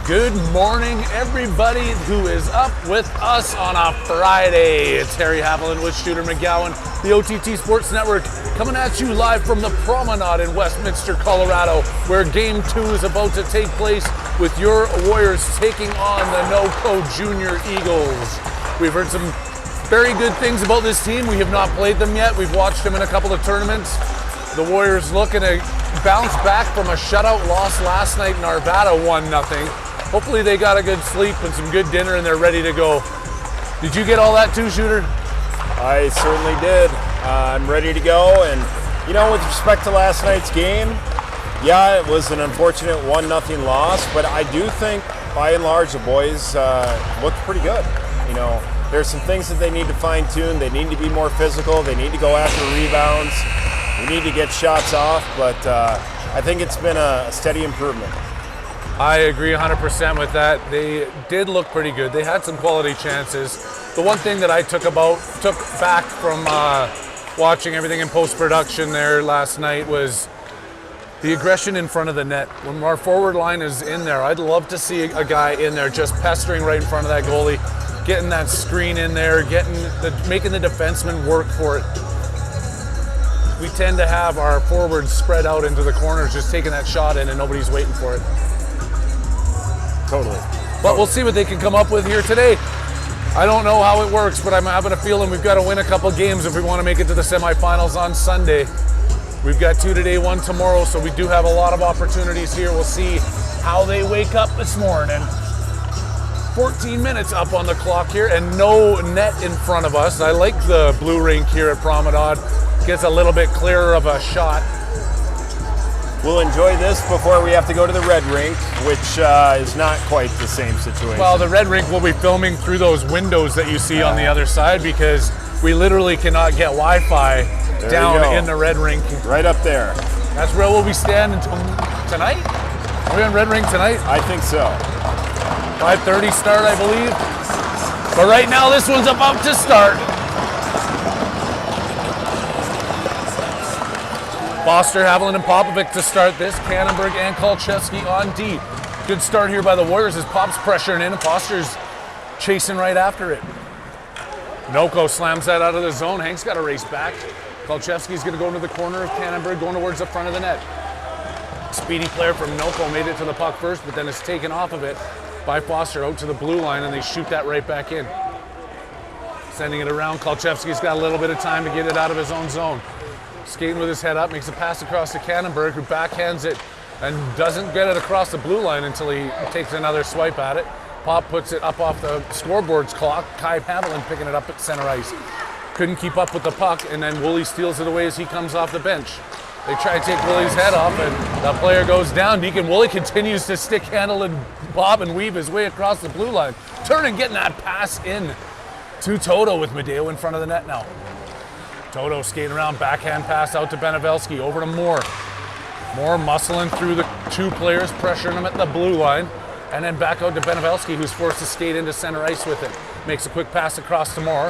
Good morning, everybody who is up with us on a Friday. It's Harry Haviland with Shooter McGowan, the OTT Sports Network, coming at you live from the Promenade in Westminster, Colorado, where Game 2 is about to take place with your Warriors taking on the NOCO Junior Eagles. We've heard some very good things about this team. We have not played them yet. We've watched them in a couple of tournaments. The Warriors looking to bounce back from a shutout loss last night in Arvada, 1-0. Hopefully they got a good sleep and some good dinner and they're ready to go. Did you get all that too, Shooter? I certainly did. I'm ready to go. And, you know, with respect to last night's game, yeah, it was an unfortunate 1-0 loss, but I do think, by and large, the boys looked pretty good. You know, there's some things that they need to fine-tune. They need to be more physical. They need to go after rebounds. We need to get shots off, but I think it's been a steady improvement. I agree 100% with that. They did look pretty good. They had some quality chances. The one thing that I took back from watching everything in post-production there last night was the aggression in front of the net. When our forward line is in there, I'd love to see a guy in there just pestering right in front of that goalie, getting that screen in there, making the defenseman work for it. We tend to have our forwards spread out into the corners, just taking that shot in and nobody's waiting for it. Totally. But we'll see what they can come up with here today. I don't know how it works, but I'm having a feeling we've got to win a couple games if we want to make it to the semifinals on Sunday. We've got 2 today, 1 tomorrow, so we do have a lot of opportunities here. We'll see how they wake up this morning. 14 minutes up on the clock here and no net in front of us. I like the blue rink here at Promenade. Gets a little bit clearer of a shot. We'll enjoy this before we have to go to the red rink, which is not quite the same situation. Well, the red rink will be filming through those windows that you see on the other side because we literally cannot get Wi-Fi down in the red rink. Right up there. That's where we'll be standing tonight? Are we on red rink tonight? I think so. 5:30 start, I believe. But right now, this one's about to start. Foster, Haviland, and Popovic to start this. Kannenberg and Kolchevsky on D. Good start here by the Warriors as Pop's pressuring in and Foster's chasing right after it. NOCO slams that out of the zone. Hank's got to race back. Kolchevsky's going to go into the corner of Kannenberg, going towards the front of the net. Speedy player from NOCO made it to the puck first, but then it's taken off of it by Foster out to the blue line, and they shoot that right back in. Sending it around. Kolchevsky's got a little bit of time to get it out of his own zone. Skating with his head up, makes a pass across to Kannenberg, who backhands it and doesn't get it across the blue line until he takes another swipe at it. Pop puts it up off the scoreboard's clock. Kai Haviland picking it up at center ice. Couldn't keep up with the puck, and then Woolley steals it away as he comes off the bench. They try to take Woolley's head off, and the player goes down. Deacon Woolley continues to stick handle and bob and weave his way across the blue line. Turning, getting that pass in to Toto with Medeo in front of the net now. Toto skating around, backhand pass out to Benevelski, over to Moore. Moore muscling through the two players, pressuring him at the blue line, and then back out to Benevelski, who's forced to skate into center ice with it. Makes a quick pass across to Moore,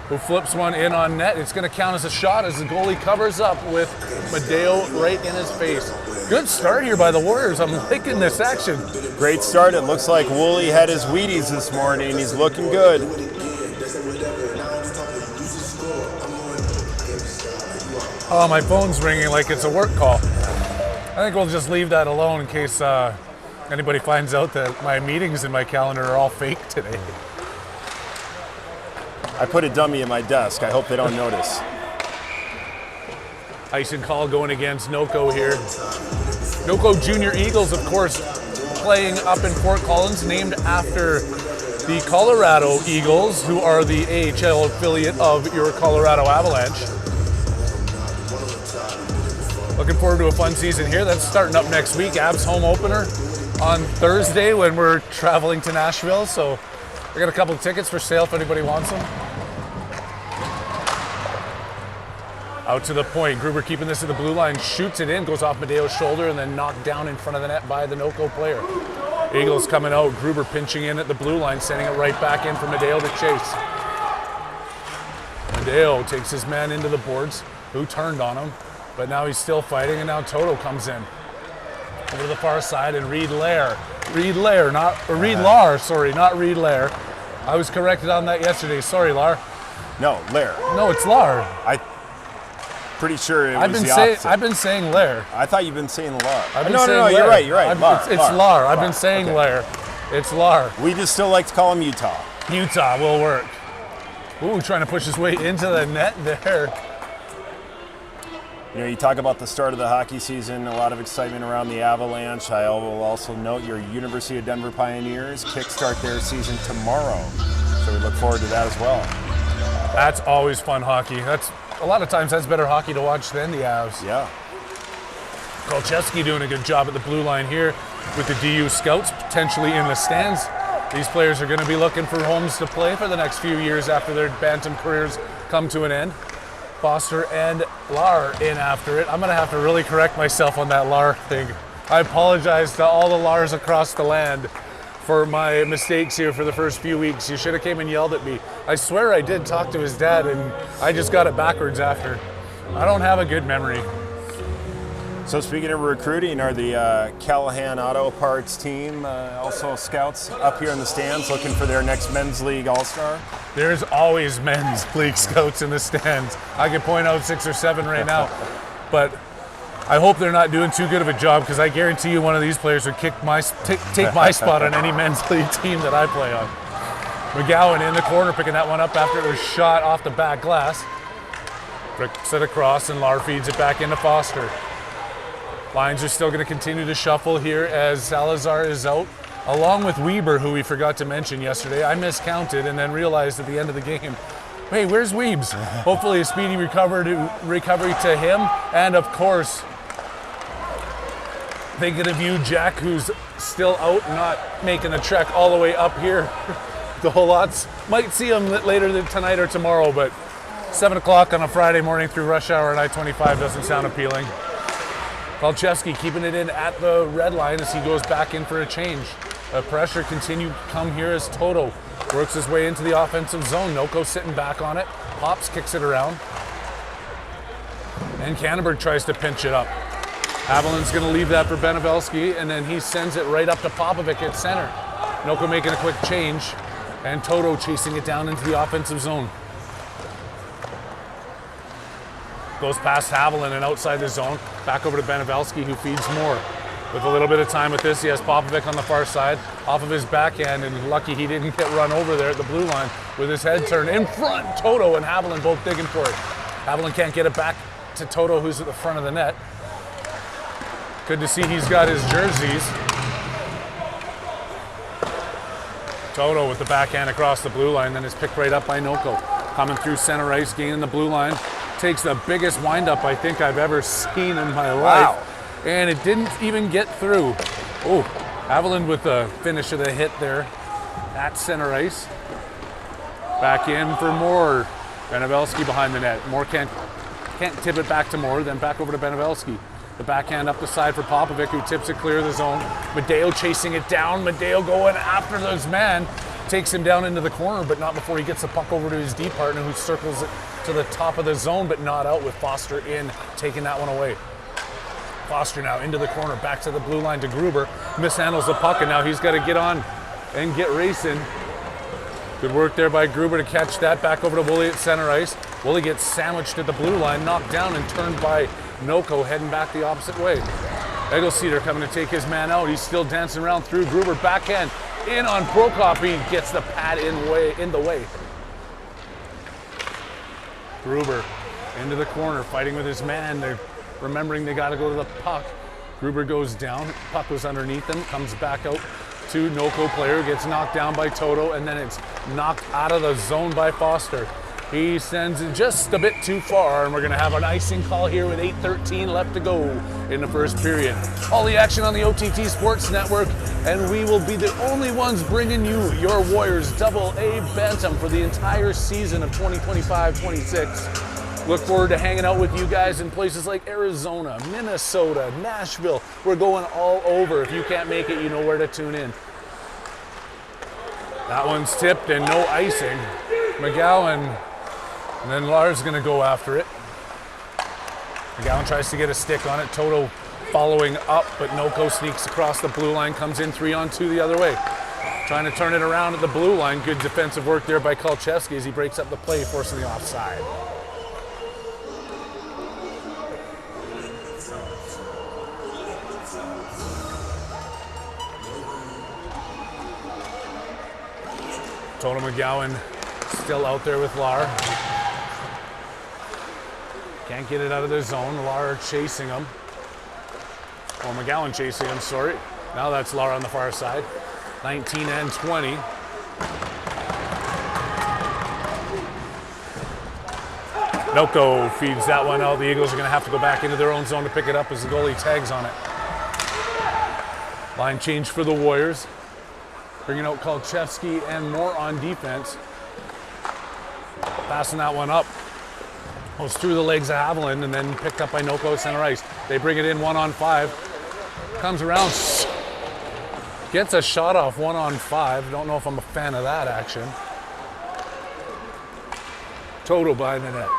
who flips one in on net. It's going to count as a shot as the goalie covers up with Medeo right in his face. Good start here by the Warriors. I'm liking this action. Great start. It looks like Woolley had his Wheaties this morning. He's looking good. Oh, my phone's ringing like it's a work call. I think we'll just leave that alone in case anybody finds out that my meetings in my calendar are all fake today. I put a dummy in my desk. I hope they don't notice. Icing call going against NOCO here. NOCO Junior Eagles, of course, playing up in Fort Collins, named after the Colorado Eagles, who are the AHL affiliate of your Colorado Avalanche. Looking forward to a fun season here. That's starting up next week. Avs home opener on Thursday when we're traveling to Nashville. So I got a couple of tickets for sale if anybody wants them. Out to the point. Gruber keeping this at the blue line, shoots it in, goes off Medeo's shoulder, and then knocked down in front of the net by the NOCO player. Eagles coming out. Gruber pinching in at the blue line, sending it right back in for Medeo to chase. Medeo takes his man into the boards, who turned on him. But now he's still fighting, and now Toto comes in. Over to the far side, and Reed Lair Reed Lair, Reed Lar, sorry, not Reed Lair. I was corrected on that yesterday. Sorry, Lar. No, Lair. No, it's Lar. I'm pretty sure it was the opposite. I've been saying Lair. I thought you've been saying Lar. No, you're right. Lar, it's Lar. I've been saying Lair. It's Lar. We just still like to call him Utah. Utah will work. Ooh, trying to push his way into the net there. You talk about the start of the hockey season, a lot of excitement around the Avalanche. I will also note your University of Denver Pioneers kickstart their season tomorrow. So we look forward to that as well. That's always fun hockey. That's a lot of times that's better hockey to watch than the Avs. Yeah. Kolcheski doing a good job at the blue line here with the DU scouts potentially in the stands. These players are going to be looking for homes to play for the next few years after their Bantam careers come to an end. Foster and Lar in after it. I'm going to have to really correct myself on that Lar thing. I apologize to all the Lars across the land for my mistakes here for the first few weeks. You should have came and yelled at me. I swear I did talk to his dad and I just got it backwards after. I don't have a good memory. So speaking of recruiting, are the Callahan Auto Parts team also scouts up here in the stands looking for their next men's league all-star? There's always men's league scouts in the stands. I could point out 6 or 7 right now, but I hope they're not doing too good of a job because I guarantee you one of these players would take my spot on any men's league team that I play on. McGowan in the corner picking that one up after it was shot off the back glass. Bricks it across and Lar feeds it back into Foster. Lines are still going to continue to shuffle here as Salazar is out, along with Weber, who we forgot to mention yesterday. I miscounted and then realized at the end of the game, hey, where's Weebs? Hopefully a speedy recovery to him. And of course, thinking of you, Jack, who's still out, not making the trek all the way up here. The whole lots might see him later tonight or tomorrow, but 7 o'clock on a Friday morning through rush hour at I-25 doesn't sound appealing. Kolcheski keeping it in at the red line as he goes back in for a change. Pressure continue come here as Toto works his way into the offensive zone. Noko sitting back on it. Pops kicks it around. And Canterbury tries to pinch it up. Haviland's going to leave that for Benevelski, and then he sends it right up to Popovic at center. Noko making a quick change, and Toto chasing it down into the offensive zone. Goes past Haviland and outside the zone. Back over to Benevelski, who feeds more. With a little bit of time with this, he has Popovic on the far side, off of his backhand, and lucky he didn't get run over there at the blue line with his head turned in front. Toto and Haviland both digging for it. Haviland can't get it back to Toto, who's at the front of the net. Good to see he's got his jerseys. Toto with the backhand across the blue line, then is picked right up by Noko. Coming through center ice, gaining the blue line. Takes the biggest windup I think I've ever seen in my life. Wow. And it didn't even get through. Oh, Haviland with the finish of the hit there at center ice. Back in for Moore. Benevelski behind the net. Moore can't tip it back to Moore, then back over to Benevelski. The backhand up the side for Popovic, who tips it clear of the zone. Medeo chasing it down. Medeo going after those man. Takes him down into the corner, but not before he gets the puck over to his D partner, who circles it to the top of the zone, but not out, with Foster in, taking that one away. Foster now into the corner, back to the blue line to Gruber. Mishandles the puck, and now he's got to get on and get racing. Good work there by Gruber to catch that. Back over to Woolley at center ice. Woolley gets sandwiched at the blue line, knocked down and turned by Noko, heading back the opposite way. Eggleseder coming to take his man out. He's still dancing around through Gruber. Backhand in on Prokop. He gets the pad in the way. Gruber into the corner, fighting with his man. They're remembering they got to go to the puck. Gruber goes down. Puck was underneath him. Comes back out to Noko player. Gets knocked down by Toto, and then it's knocked out of the zone by Foster. He sends it just a bit too far, and we're going to have an icing call here with 8:13 left to go in the first period. All the action on the OTT Sports Network, and we will be the only ones bringing you your Warriors AA Bantam for the entire season of 2025-26. Look forward to hanging out with you guys in places like Arizona, Minnesota, Nashville. We're going all over. If you can't make it, you know where to tune in. That one's tipped and no icing. McGowan. And then Lars is going to go after it. McGowan tries to get a stick on it. Toto following up, but Noko sneaks across the blue line, comes in 3-on-2 the other way. Trying to turn it around at the blue line. Good defensive work there by Kolchevsky as he breaks up the play, forcing the offside. Toto McGowan still out there with Lar. Can't get it out of their zone. Lar chasing him. Or McGowan chasing him, sorry. Now that's Lar on the far side. 19 and 20. Noko feeds that one out. The Eagles are going to have to go back into their own zone to pick it up as the goalie tags on it. Line change for the Warriors. Bringing out Kolchevsky and more on defense. Passing that one up. Goes through the legs of Haviland and then picked up by Noko at center ice. They bring it in 1-on-5. Comes around. Gets a shot off 1-on-5. Don't know if I'm a fan of that action. Toto behind the net.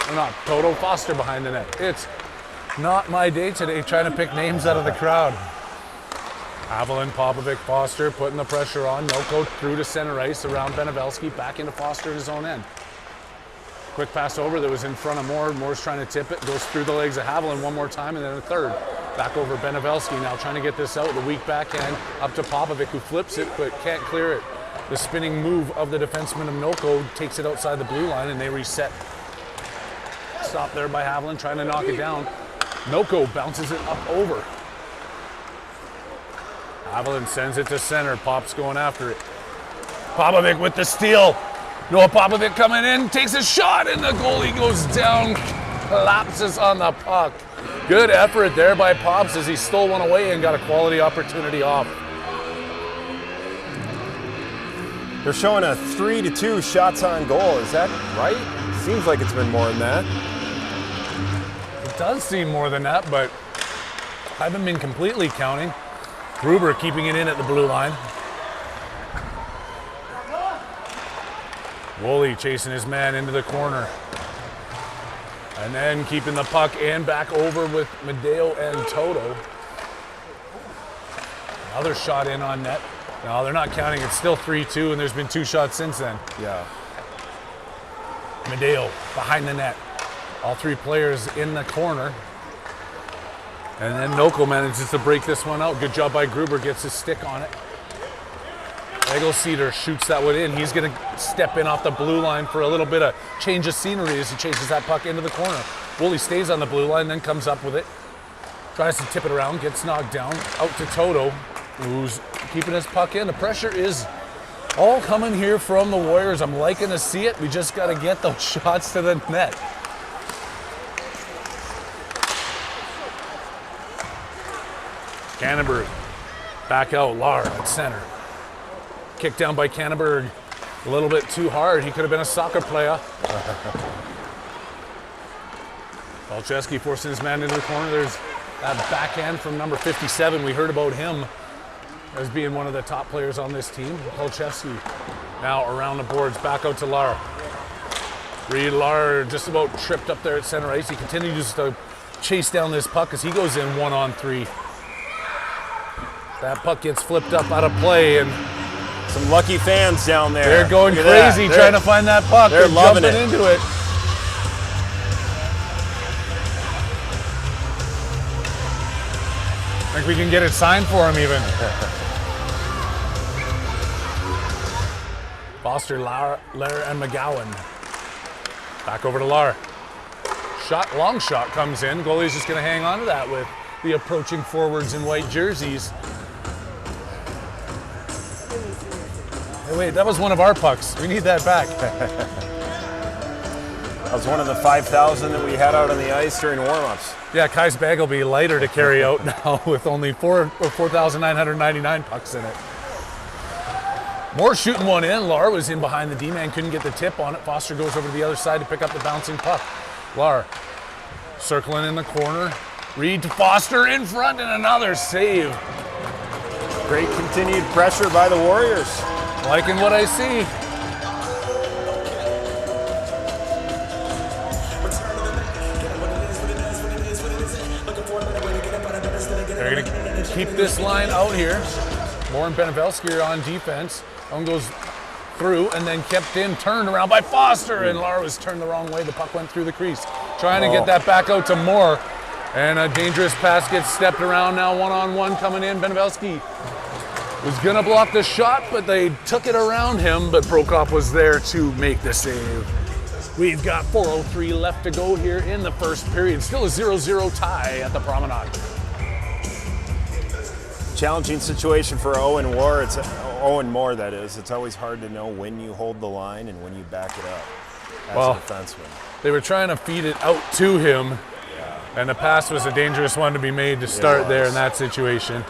Or not Toto, Foster behind the net. It's not my day today trying to pick names out of the crowd. Haviland, Popovic, Foster putting the pressure on. Noko through to center ice around Benevelski, back into Foster at his own end. Quick pass over that was in front of Moore. Moore's trying to tip it, goes through the legs of Haviland one more time, and then a third. Back over Benevelski now trying to get this out. The weak backhand up to Popovic, who flips it but can't clear it. The spinning move of the defenseman of Noko takes it outside the blue line and they reset. Stop there by Haviland trying to knock it down. Noko bounces it up over. Haviland sends it to center. Pop's going after it. Popovic with the steal. Noah Popovic coming in, takes a shot, and the goalie goes down, collapses on the puck. Good effort there by Pops as he stole one away and got a quality opportunity off. They're showing a 3-2 shots on goal. Is that right? Seems like it's been more than that. It does seem more than that, but I haven't been completely counting. Gruber keeping it in at the blue line. Woolley chasing his man into the corner. And then keeping the puck and back over with Medeo and Toto. Another shot in on net. No, they're not counting. It's still 3-2, and there's been 2 shots since then. Yeah. Medeo behind the net. All 3 players in the corner. And then Noko manages to break this one out. Good job by Gruber, gets his stick on it. Egelseeder shoots that one in. He's going to step in off the blue line for a little bit of change of scenery as he chases that puck into the corner. Woolley stays on the blue line, then comes up with it. Tries to tip it around, gets knocked down. Out to Toto, who's keeping his puck in. The pressure is all coming here from the Warriors. I'm liking to see it. We just got to get those shots to the net. Cannonberg back out. Lar at center. Kicked down by Cannonberg. A little bit too hard. He could have been a soccer player. Kolchevsky forcing his man into the corner. There's that backhand from number 57. We heard about him as being one of the top players on this team. Kolchevsky now around the boards. Back out to Lar. Reed Lar just about tripped up there at center ice. He continues to chase down this puck as he goes in 1-on-3. That puck gets flipped up out of play, and some lucky fans down there. They're going crazy trying to find that puck. They're loving jumping into it. I think we can get it signed for him even. Foster, Lar, and McGowan. Back over to Lar. Shot, long shot comes in. Goalie's just going to hang on to that with the approaching forwards in white jerseys. Hey, wait, that was one of our pucks. We need that back. That was one of the 5,000 that we had out on the ice during warm-ups. Yeah, Kai's bag will be lighter to carry out now with only 4,999 pucks in it. Moore shooting one in. Lar was in behind the D-man, couldn't get the tip on it. Foster goes over to the other side to pick up the bouncing puck. Lar circling in the corner. Reed to Foster in front and another save. Great continued pressure by the Warriors. Liking what I see. keep this line out here. Moore and Benevelski are on defense. One goes through and then kept in, turned around by Foster, and Lar was turned the wrong way. The puck went through the crease. Trying to get that back out to Moore, and a dangerous pass gets stepped around now, one-on-one coming in. Benevelski was gonna block the shot, but they took it around him, but Prokop was there to make the save. We've got 4:03 left to go here in the first period. Still a 0-0 tie at the Promenade. Challenging situation for Owen Moore. Owen Moore, that is. It's always hard to know when you hold the line and when you back it up as a defenseman. They were trying to feed it out to him, and the pass was a dangerous one to be made to start there in that situation.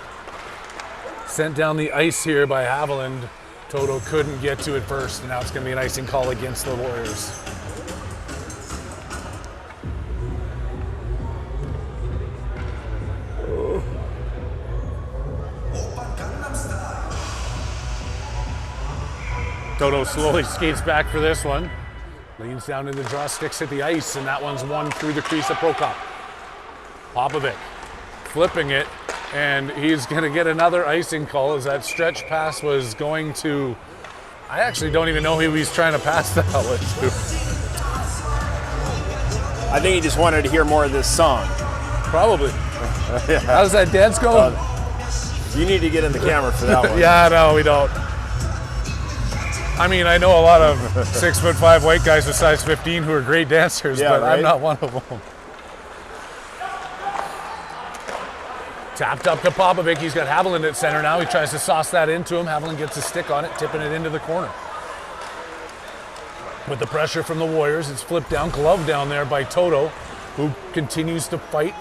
Sent down the ice here by Haviland. Toto couldn't get to it first, and now it's going to be an icing call against the Warriors. Toto slowly skates back for this one. Leans down in the draw, sticks at the ice, and that one's won through the crease of Prokop. Popovic flipping it, and he's going to get another icing call as that stretch pass was going to... I actually don't even know who he's trying to pass that one to. I think he just wanted to hear more of this song. Probably. How does that dance go? You need to get in the camera for that one. Yeah, no, we don't. I mean, I know a lot of 6'5" white guys with size 15 who are great dancers, but right? I'm not one of them. Tapped up to Popovic. He's got Haviland at center now. He tries to sauce that into him. Haviland gets a stick on it, tipping it into the corner. With the pressure from the Warriors, it's flipped down, glove down there by Toto, who continues to fight.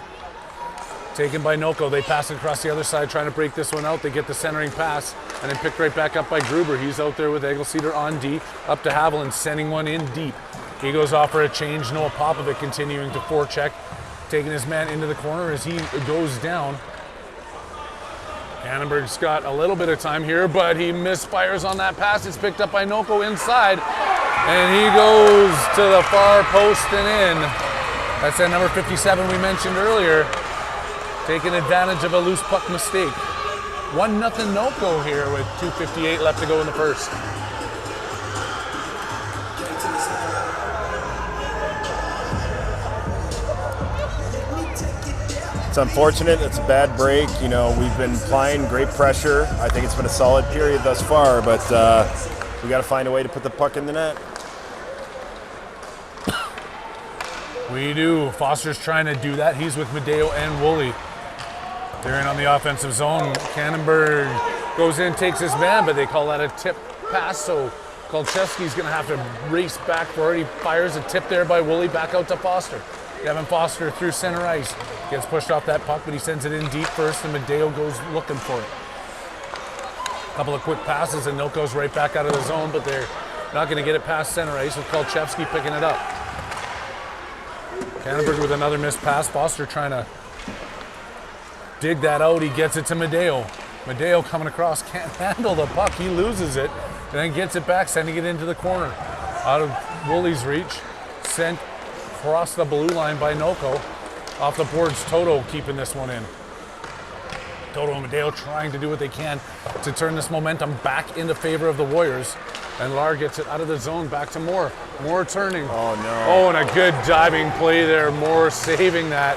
Taken by Noko. They pass it across the other side, trying to break this one out. They get the centering pass, and then picked right back up by Gruber. He's out there with Egelceder on D, up to Haviland, sending one in deep. He goes off for a change. Noah Popovic continuing to forecheck, taking his man into the corner as he goes down. Annenberg's got a little bit of time here, but he misfires on that pass. It's picked up by Noko inside, and he goes to the far post and in. That's that number 57 we mentioned earlier, taking advantage of a loose puck mistake. 1-0 Noko here with 2:58 left to go in the first. It's unfortunate. It's a bad break. You know, we've been applying great pressure. I think it's been a solid period thus far, but we got to find a way to put the puck in the net. We do. Foster's trying to do that. He's with Medeo and Woolley. They're in on the offensive zone. Kannenberg goes in, takes his man, but they call that a tip pass, so Kolchevsky's going to have to race back for it. He fires a tip there by Woolley, back out to Foster. Kevin Foster through center ice. Gets pushed off that puck, but he sends it in deep first, and Medeo goes looking for it. A couple of quick passes, and Noko's right back out of the zone, but they're not going to get it past center ice with Kolchevsky picking it up. Kannenberg with another missed pass. Foster trying to dig that out. He gets it to Medeo. Medeo coming across, can't handle the puck. He loses it, and then gets it back, sending it into the corner. Out of Woolley's reach. Sent across the blue line by Noko. Off the boards, Toto keeping this one in. Toto and Medeo trying to do what they can to turn this momentum back into favor of the Warriors. And Lar gets it out of the zone, back to Moore. Moore turning. Oh, no. Oh, and a good diving play there. Moore saving that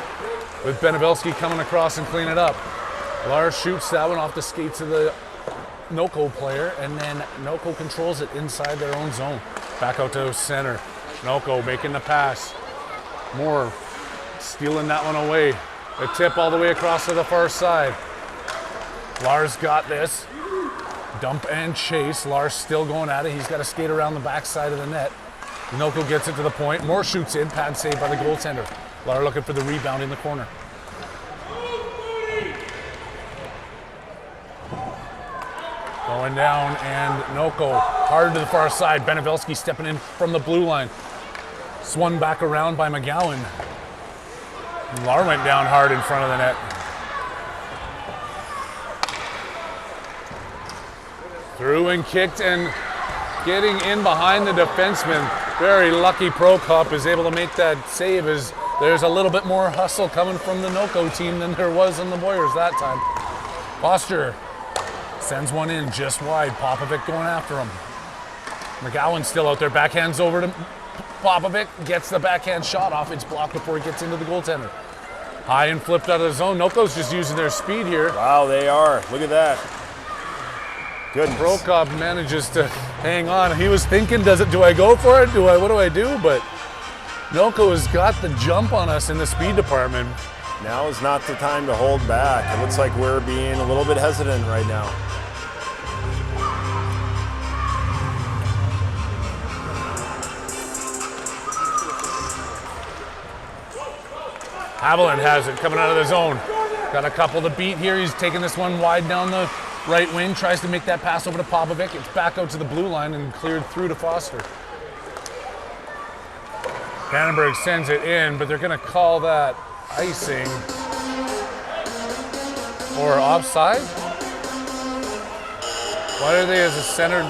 with Benevelski coming across and clean it up. Lar shoots that one off the skates of the Noko player, and then Noko controls it inside their own zone. Back out to center. Noko making the pass. Moore stealing that one away. A tip all the way across to the far side. Lars got this. Dump and chase. Lars still going at it. He's got to skate around the backside of the net. Noko gets it to the point. Moore shoots in. Pad save by the goaltender. Lar looking for the rebound in the corner. Going down, and Noko hard to the far side. Benevelski stepping in from the blue line. Swung back around by McGowan. Lar went down hard in front of the net. Through and kicked, and getting in behind the defenseman. Very lucky Prokop is able to make that save, as there's a little bit more hustle coming from the Noko team than there was in the Warriors that time. Foster sends one in just wide. Popovic going after him. McGowan's still out there. Backhands over to Popovic. Gets the backhand shot off. It's blocked before he gets into the goaltender. High and flipped out of the zone. Noko's just using their speed here. Wow, they are. Look at that. Goodness. Prokop manages to hang on. He was thinking, do I go for it? What do I do? But Noko has got the jump on us in the speed department. Now is not the time to hold back. It looks like we're being a little bit hesitant right now. Haviland has it coming out of the zone. Got a couple to beat here. He's taking this one wide down the right wing. Tries to make that pass over to Popovic. It's back out to the blue line and cleared through to Foster. Cannonberg sends it in, but they're going to call that icing or offside. Why are they as a center?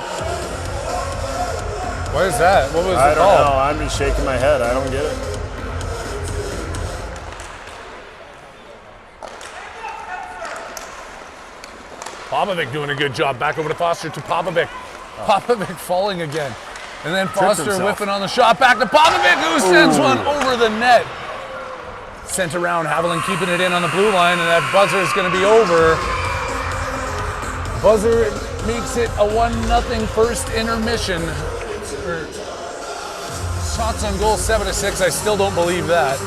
What is that? What was I the don't call? know. I'm just shaking my head. I don't get it. Popovic doing a good job. Back over to Foster to Popovic. Popovic falling again. And then Foster whiffing on the shot. Back to Popovic, who sends one over the net. Sent around. Haviland keeping it in on the blue line, and that buzzer is going to be over. Buzzer makes it a 1-0 first intermission. Shots on goal 7-6. I still don't believe that.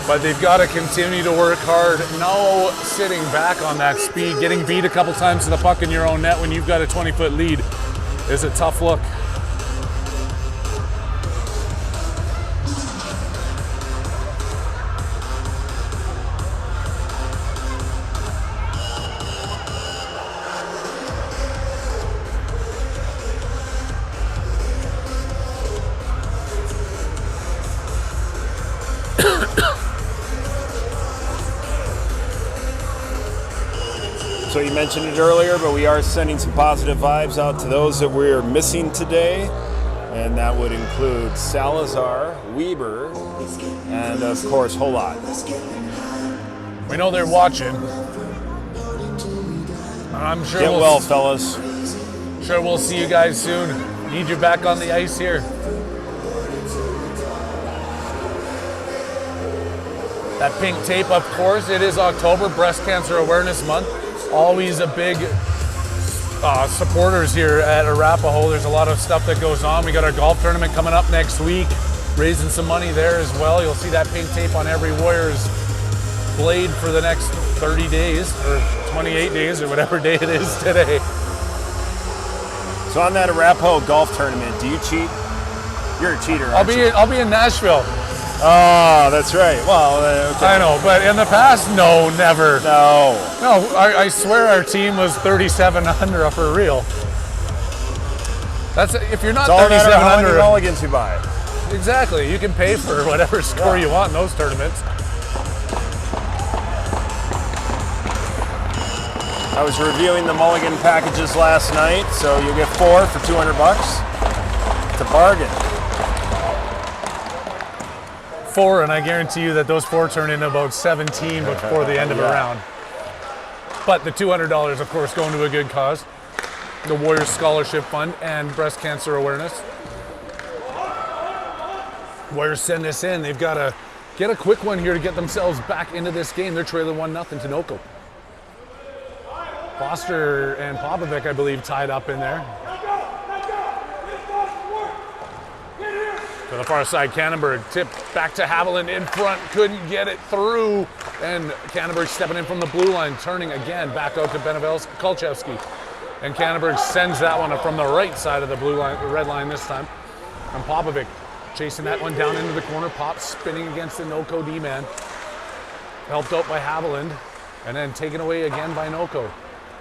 But they've got to continue to work hard. No sitting back on that speed. Getting beat a couple times to the puck in your own net when you've got a 20-foot lead is a tough look. So you mentioned it earlier, but we are sending some positive vibes out to those that we're missing today. And that would include Salazar, Weber, and of course, Holot. We know they're watching. I'm sure Get well, fellas. Sure we'll see you guys soon. Need you back on the ice here. That pink tape, of course, it is October, Breast Cancer Awareness Month. Always a big supporters here at Arapahoe. There's a lot of stuff that goes on. We got our golf tournament coming up next week, raising some money there as well. You'll see that pink tape on every Warriors blade for the next 30 days or 28 days or whatever day it is today. So on that Arapahoe golf tournament, do you cheat? You're a cheater, aren't you? I'll be in Nashville. Oh, that's right. Well, okay. I know, but in the past, no, never. No. No, I swear our team was 37 under for real. That's if you're not 37 how many under. mulligans you buy. Exactly, you can pay for whatever score you want in those tournaments. I was reviewing the mulligan packages last night, so you'll get 4 for $200. It's a bargain. 4, and I guarantee you that those 4 turn into about 17 before the end of a round. But the $200, of course, going to a good cause. The Warriors Scholarship Fund and Breast Cancer Awareness. Warriors send this in. They've got to get a quick one here to get themselves back into this game. They're trailing 1-0 to Noko. Foster and Popovic, I believe, tied up in there. To the far side, Cannonberg tipped back to Haviland in front, couldn't get it through. And Cannonberg stepping in from the blue line, turning again back out to Kulchevsky. And Cannonberg sends that one from the right side of the blue line, the red line this time. And Popovic chasing that one down into the corner. Pop spinning against the Noko D-man. Helped out by Haviland, and then taken away again by Noko.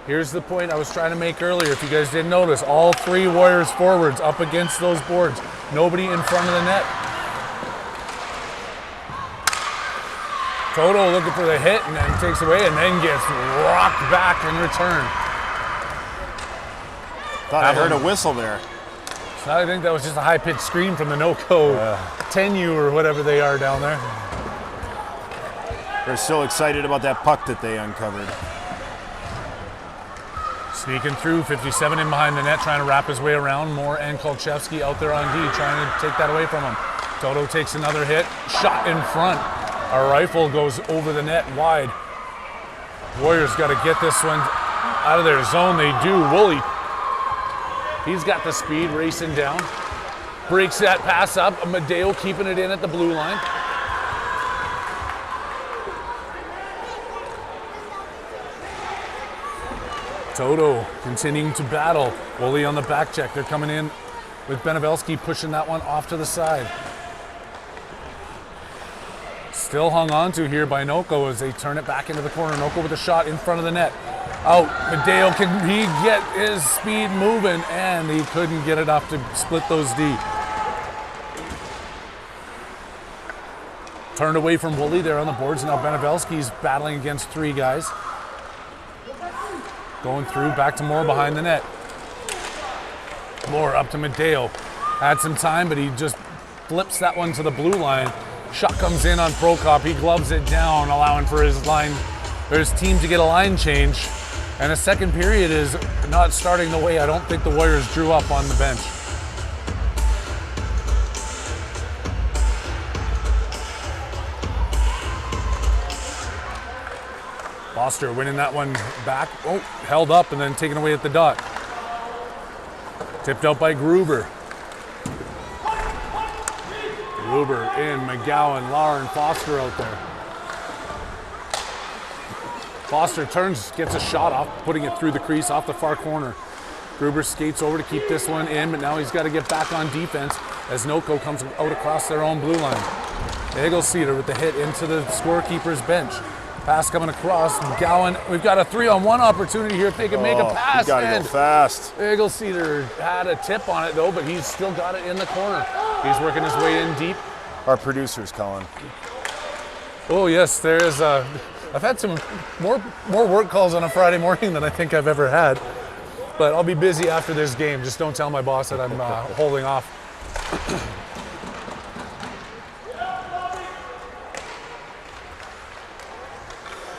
Here's the point I was trying to make earlier. If you guys didn't notice, all 3 Warriors forwards up against those boards. Nobody in front of the net. Toto looking for the hit and then takes away and then gets rocked back in return. Thought I heard a whistle there. I think that was just a high-pitched scream from the NOCO 10U or whatever they are down there. They're so excited about that puck that they uncovered. Sneaking through, 57 in behind the net, trying to wrap his way around. Moore and Kolchevsky out there on D, trying to take that away from him. Toto takes another hit, shot in front. A rifle goes over the net wide. Warriors got to get this one out of their zone. They do. Woolley, he's got the speed, racing down. Breaks that pass up. Amadeo keeping it in at the blue line. Toto continuing to battle. Woolley on the back check. They're coming in with Benevelski pushing that one off to the side. Still hung on to here by NOCO as they turn it back into the corner. NOCO with a shot in front of the net. Out. Madeo, can he get his speed moving? And he couldn't get it up to split those D. Turned away from Woolley there on the boards. Now Benevelski's battling against three guys. Going through, back to Moore behind the net. Moore up to Madeo. Had some time, but he just flips that one to the blue line. Shot comes in on Prokop. He gloves it down, allowing for his team to get a line change. And a second period is not starting the way I don't think the Warriors drew up on the bench. Foster winning that one back. Oh, held up and then taken away at the dot. Tipped out by Gruber. Gruber in, McGowan, Lauren, Foster out there. Foster turns, gets a shot off, putting it through the crease off the far corner. Gruber skates over to keep this one in, but now he's got to get back on defense as NOCO comes out across their own blue line. Egelceder with the hit into the scorekeeper's bench. Pass coming across, McGowan. We've got a 3-on-1 opportunity here if they can make a pass. You gotta go fast. Egelceder had a tip on it though, but he's still got it in the corner. He's working his way in deep. Our producer's calling. Oh yes, there is I've had some more work calls on a Friday morning than I think I've ever had. But I'll be busy after this game. Just don't tell my boss that I'm holding off.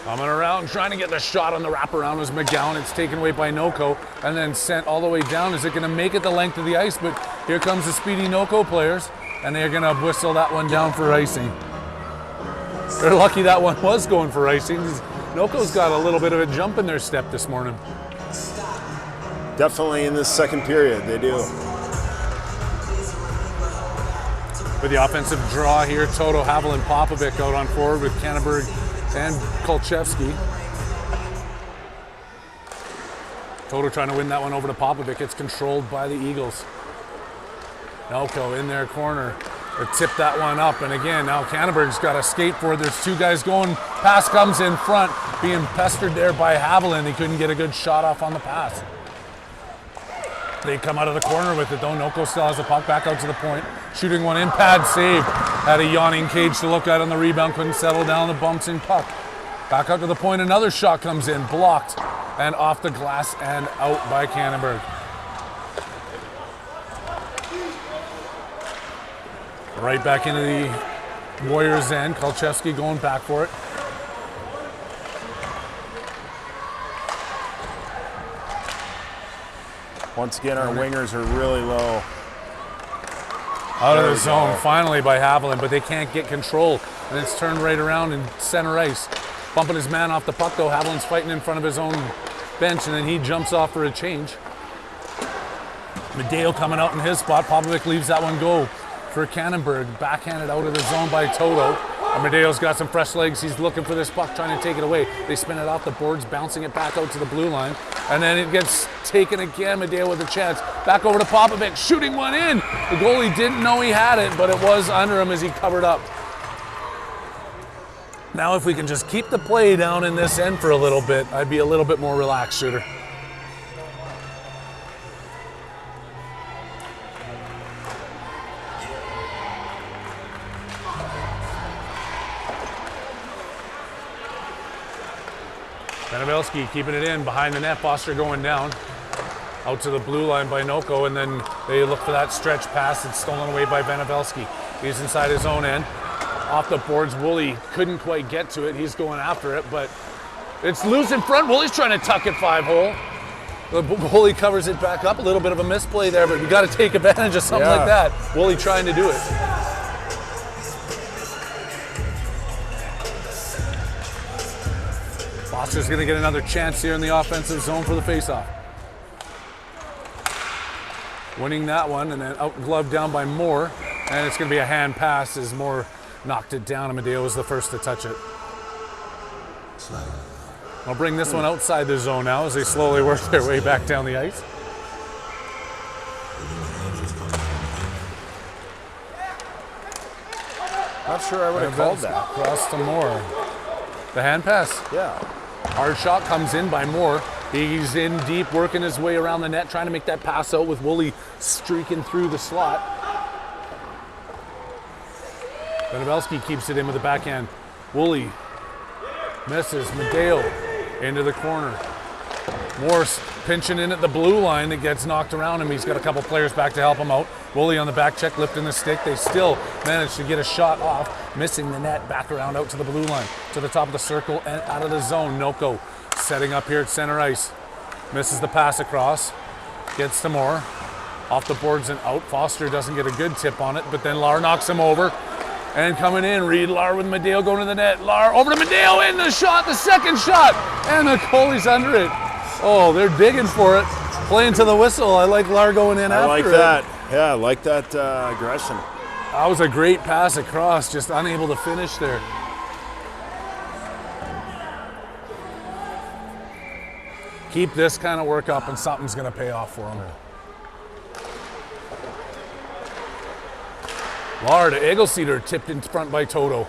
Coming around, trying to get the shot on the wraparound was McGowan. It's taken away by NOCO and then sent all the way down. Is it going to make it the length of the ice? But here comes the speedy NOCO players, and they're going to whistle that one down for icing. They're lucky that one was going for icing. NOCO's got a little bit of a jump in their step this morning. Definitely in this second period, they do. For the offensive draw here, Toto, Havel, and Popovic out on forward with Canterbury and Kolchevsky. Toto trying to win that one over to Popovic. It's controlled by the Eagles. NOCO in their corner. They tip that one up, and again, now Canterbury's got a skate for it. There's two guys going. Pass comes in front, being pestered there by Haviland. He couldn't get a good shot off on the pass. They come out of the corner with it though. NOCO still has the puck back out to the point. Shooting one in, pad save. Had a yawning cage to look at on the rebound, couldn't settle down the bumps in puck. Back out to the point, another shot comes in, blocked, and off the glass and out by Canterbury. Right back into the Warriors' end. Kolchevsky going back for it. Once again, our wingers are really low. Out of the zone, finally by Haviland, but they can't get control. And it's turned right around in center ice. Bumping his man off the puck though. Haviland's fighting in front of his own bench, and then he jumps off for a change. Madeo coming out in his spot. Popovic leaves that one go for Cannonberg. Backhanded out of the zone by Toto. Amadeo's got some fresh legs. He's looking for this puck, trying to take it away. They spin it off the boards, bouncing it back out to the blue line. And then it gets taken again. Amadeo with a chance. Back over to Popovic, shooting one in. The goalie didn't know he had it, but it was under him as he covered up. Now if we can just keep the play down in this end for a little bit, I'd be a little bit more relaxed, shooter. Benevelski keeping it in behind the net. Foster going down. Out to the blue line by Noko, and then they look for that stretch pass. It's stolen away by Vanovelski. He's inside his own end. Off the boards, Woolley couldn't quite get to it. He's going after it, but it's loose in front. Woolley's trying to tuck it 5-hole. Woolley covers it back up. A little bit of a misplay there, but we got to take advantage of something like that. Woolley trying to do it. Foster's going to get another chance here in the offensive zone for the faceoff. Winning that one, and then out-gloved down by Moore. And it's going to be a hand pass as Moore knocked it down. Amadeo was the first to touch it. I'll bring this one outside the zone now as they slowly work their way back down the ice. Not sure I would have called that. Cross to Moore. The hand pass. Yeah. Hard shot comes in by Moore. He's in deep, working his way around the net, trying to make that pass out with Woolley streaking through the slot. Vanovelski keeps it in with the backhand. Woolley misses. Madeo into the corner. Morse pinching in at the blue line. It gets knocked around him. He's got a couple players back to help him out. Woolley on the back check, lifting the stick. They still manage to get a shot off, missing the net, back around out to the blue line, to the top of the circle and out of the zone. Noko setting up here at center ice. Misses the pass across. Gets to Moore. Off the boards and out. Foster doesn't get a good tip on it, but then Lar knocks him over. And coming in, Reed Lar with Madeo going to the net. Lar over to Madeo in the shot, the second shot. And the goalie's under it. Oh, they're digging for it. Playing to the whistle. I like Lar going in after it. I like that. Yeah, I like that aggression. That was a great pass across, just unable to finish there. Keep this kind of work up and something's going to pay off for him. Lar to Egelseeder, tipped in front by Toto.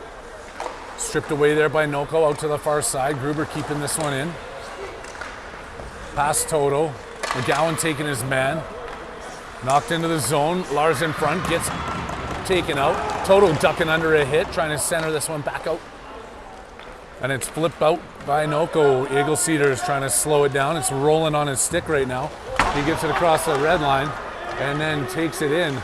Stripped away there by Noko out to the far side. Gruber keeping this one in. Past Toto. McGowan taking his man. Knocked into the zone. Lars in front, gets taken out. Toto ducking under a hit, trying to center this one back out. And it's flipped out by Noko. Egelseeder is trying to slow it down. It's rolling on his stick right now. He gets it across the red line and then takes it in.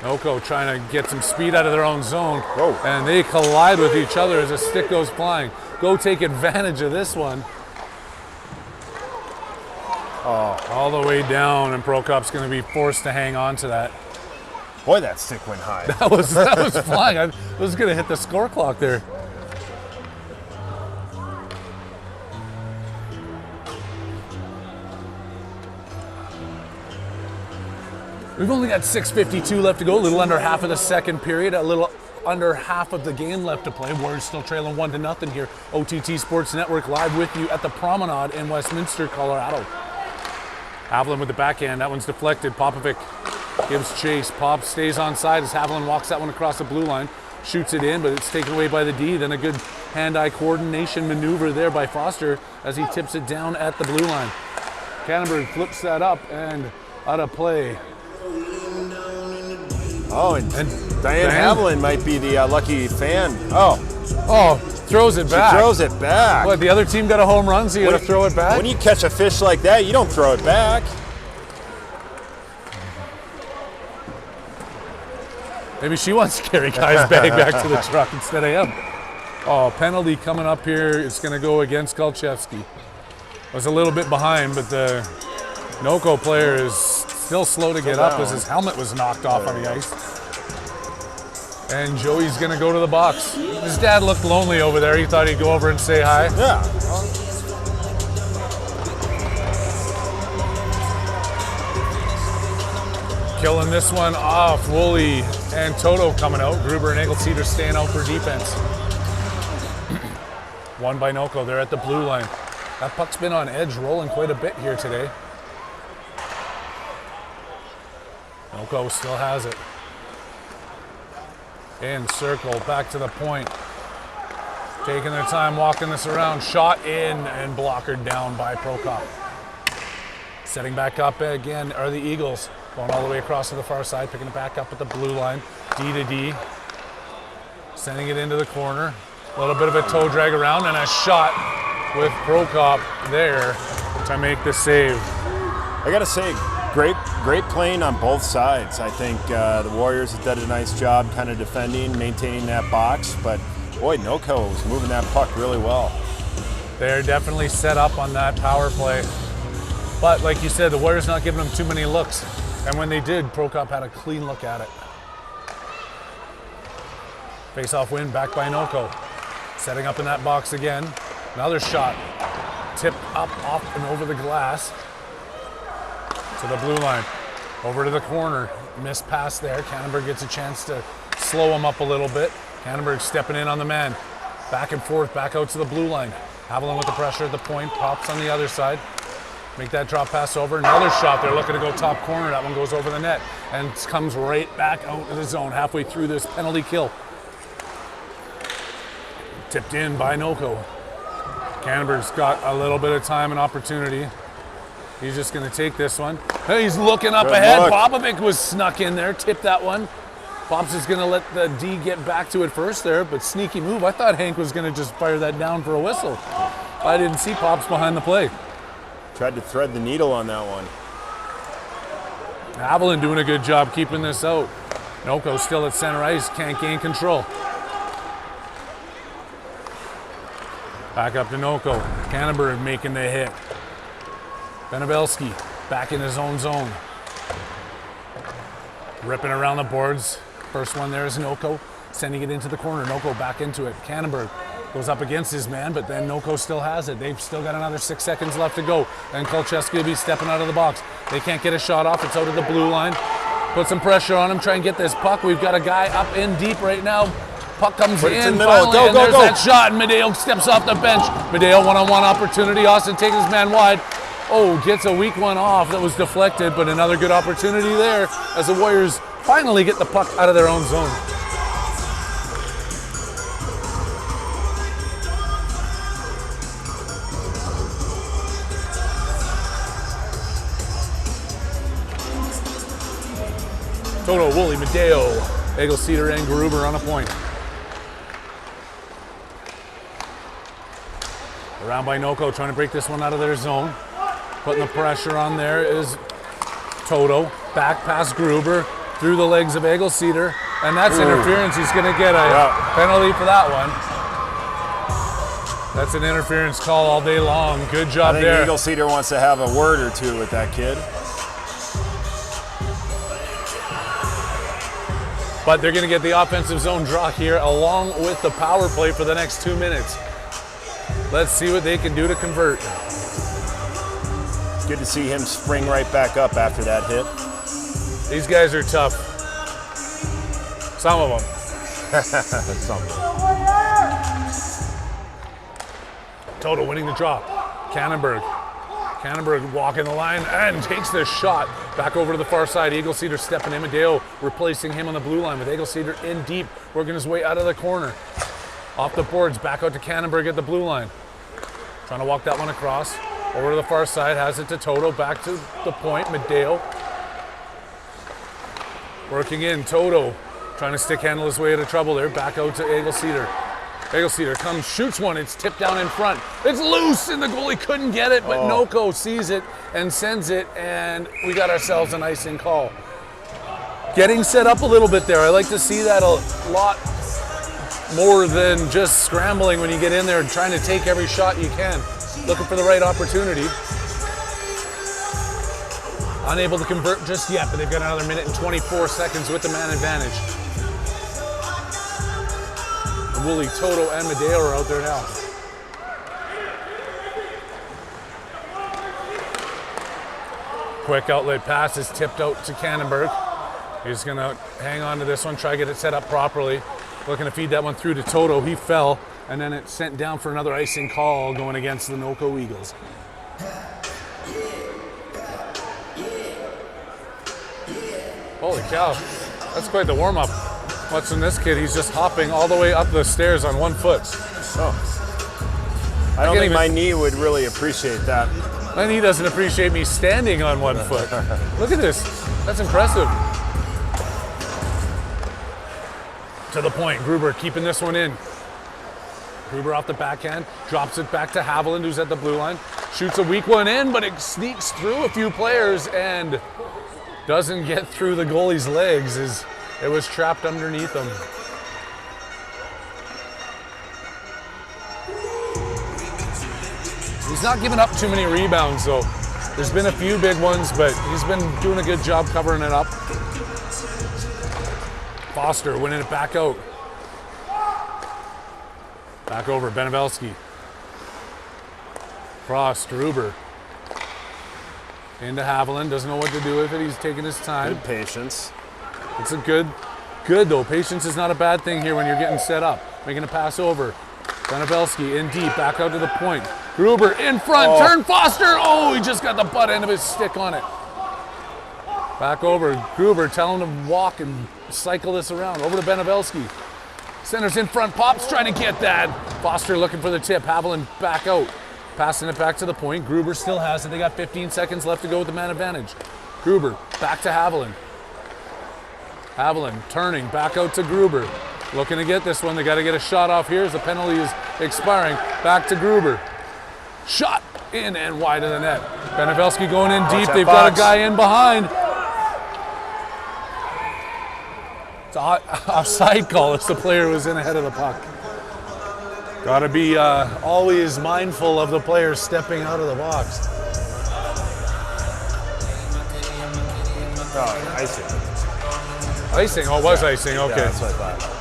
Noko trying to get some speed out of their own zone. Whoa. And they collide with each other as the stick goes flying. Go take advantage of this one. Oh, all the way down, and Prokop's going to be forced to hang on to that. Boy, that stick went high. That was flying. I was going to hit the score clock there. We've only got 6:52 left to go, a little under half of the second period, a little under half of the game left to play. Warriors still trailing 1-0 here. OTT Sports Network live with you at the Promenade in Westminster, Colorado. Haviland with the backhand, that one's deflected. Popovic gives chase. Pop stays on side as Haviland walks that one across the blue line. Shoots it in, but it's taken away by the D. Then a good hand-eye coordination maneuver there by Foster as he tips it down at the blue line. Cannonberg flips that up and out of play. Oh, and Diane Haviland might be the lucky fan. Oh, throws it back. She throws it back. What, the other team got a home run, so you got to throw it back? When you catch a fish like that, you don't throw it back. Maybe she wants to carry Kai's bag back to the truck instead of him. Oh, penalty coming up here. It's going to go against Kolchevsky. Was a little bit behind, but the Noko player is still slow to get up as his helmet was knocked off on the ice. And Joey's going to go to the box. His dad looked lonely over there. He thought he'd go over and say hi. Yeah. Killing this one off. Woolley and Toto coming out. Gruber and Egelseeder staying out for defense. One by Noko. They're at the blue line. That puck's been on edge, rolling quite a bit here today. Noko still has it. In circle, back to the point. Taking their time walking this around. Shot in and blockered down by Prokop. Setting back up again are the Eagles. Going all the way across to the far side, picking it back up at the blue line. D to D. Sending it into the corner. A little bit of a toe drag around and a shot with Prokop there to make the save. I gotta say, great playing on both sides. I think the Warriors have done a nice job kind of defending, maintaining that box, but boy, Noko was moving that puck really well. They're definitely set up on that power play. But like you said, the Warriors not giving them too many looks. And when they did, Prokop had a clean look at it. Face-off win back by Noko. Setting up in that box again. Another shot. Tipped up, off, and over the glass. To the blue line. Over to the corner. Missed pass there. Cannonberg gets a chance to slow him up a little bit. Cannonberg stepping in on the man. Back and forth, back out to the blue line. Haviland with the pressure at the point. Pops on the other side. Make that drop pass over. Another shot. They're looking to go top corner. That one goes over the net. And comes right back out of the zone halfway through this penalty kill. Tipped in by Noko. Cannonberg's got a little bit of time and opportunity. He's just going to take this one. Hey, he's looking up ahead. Bobovic was snuck in there, tipped that one. Pops is going to let the D get back to it first there, but sneaky move. I thought Hank was going to just fire that down for a whistle. I didn't see Pops behind the play. Tried to thread the needle on that one. Haviland doing a good job keeping this out. Noko still at center ice, can't gain control. Back up to Noko. Cannonberg making the hit. Benabelski back in his own zone. Ripping around the boards. First one there is Noko. Sending it into the corner. Noko back into it. Cannonberg goes up against his man, but then Noko still has it. They've still got another 6 seconds left to go. And Kolcheski will be stepping out of the box. They can't get a shot off. It's out of the blue line. Put some pressure on him. Try and get this puck. We've got a guy up in deep right now. Puck comes in finally, and there's that shot, and Medeo steps off the bench. Medeo one-on-one opportunity. Austin takes his man wide. Oh, gets a weak one off that was deflected, but another good opportunity there as the Warriors finally get the puck out of their own zone. Toto, Woolley, Medeo, Egel-Cedar, and Gruber on a point. Around by Noko, trying to break this one out of their zone. Putting the pressure on there is Toto. Back past Gruber, through the legs of Egel-Cedar, and that's interference. He's going to get a penalty for that one. That's an interference call all day long. Good job there. I think Egel-Cedar wants to have a word or two with that kid. But they're going to get the offensive zone draw here along with the power play for the next 2 minutes. Let's see what they can do to convert. Good to see him spring right back up after that hit. These guys are tough. Some of them. Some. Toto winning the draw. Cannonberg walking the line and takes the shot back over to the far side. Egel-Cedar stepping in. Medeo replacing him on the blue line with Egel-Cedar in deep, working his way out of the corner. Off the boards, back out to Cannonberg at the blue line. Trying to walk that one across. Over to the far side, has it to Toto, back to the point, Medeo. Working in, Toto, trying to stick handle his way out of trouble there, back out to Egel-Cedar. Egel-Cedar comes, shoots one, it's tipped down in front. It's loose, and the goalie couldn't get it, but Noko sees it and sends it, and we got ourselves an icing call. Getting set up a little bit there. I like to see that a lot more than just scrambling when you get in there and trying to take every shot you can. Looking for the right opportunity. Unable to convert just yet, but they've got another minute and 24 seconds with the man advantage. Woolley, Toto, and Medeo are out there now. Quick outlet pass is tipped out to Cannonberg. He's going to hang on to this one, try to get it set up properly. Looking to feed that one through to Toto. He fell, and then it's sent down for another icing call going against the Noko Eagles. Holy cow, that's quite the warm-up. Watching this kid, he's just hopping all the way up the stairs on 1 foot. I don't think my knee would really appreciate that. My knee doesn't appreciate me standing on 1 foot. Look at this, that's impressive. To the point, Gruber keeping this one in. Gruber off the backhand, drops it back to Haviland, who's at the blue line. Shoots a weak one in, but it sneaks through a few players and doesn't get through the goalie's legs as it was trapped underneath him. He's not giving up too many rebounds, though. There's been a few big ones, but he's been doing a good job covering it up. Foster winning it back out. Back over, Benevelski. Cross, Gruber. Into Haviland, doesn't know what to do with it. He's taking his time. Good patience. It's a good though. Patience is not a bad thing here when you're getting set up. Making a pass over. Benevelski in deep, back out to the point. Gruber in front, turn Foster. Oh, he just got the butt end of his stick on it. Back over, Gruber telling him to walk and cycle this around. Over to Benevelski. Centers in front, Pops trying to get that. Foster looking for the tip. Haviland back out. Passing it back to the point. Gruber still has it. They got 15 seconds left to go with the man advantage. Gruber back to Haviland. Haviland turning back out to Gruber. Looking to get this one. They got to get a shot off here as the penalty is expiring. Back to Gruber. Shot in and wide of the net. Benevelski going in deep. They've got a guy in behind. It's an offside call as the player was in ahead of the puck. Got to be always mindful of the players stepping out of the box. Oh, icing. Icing? Oh, it was icing. Okay. Yeah, that's what I thought.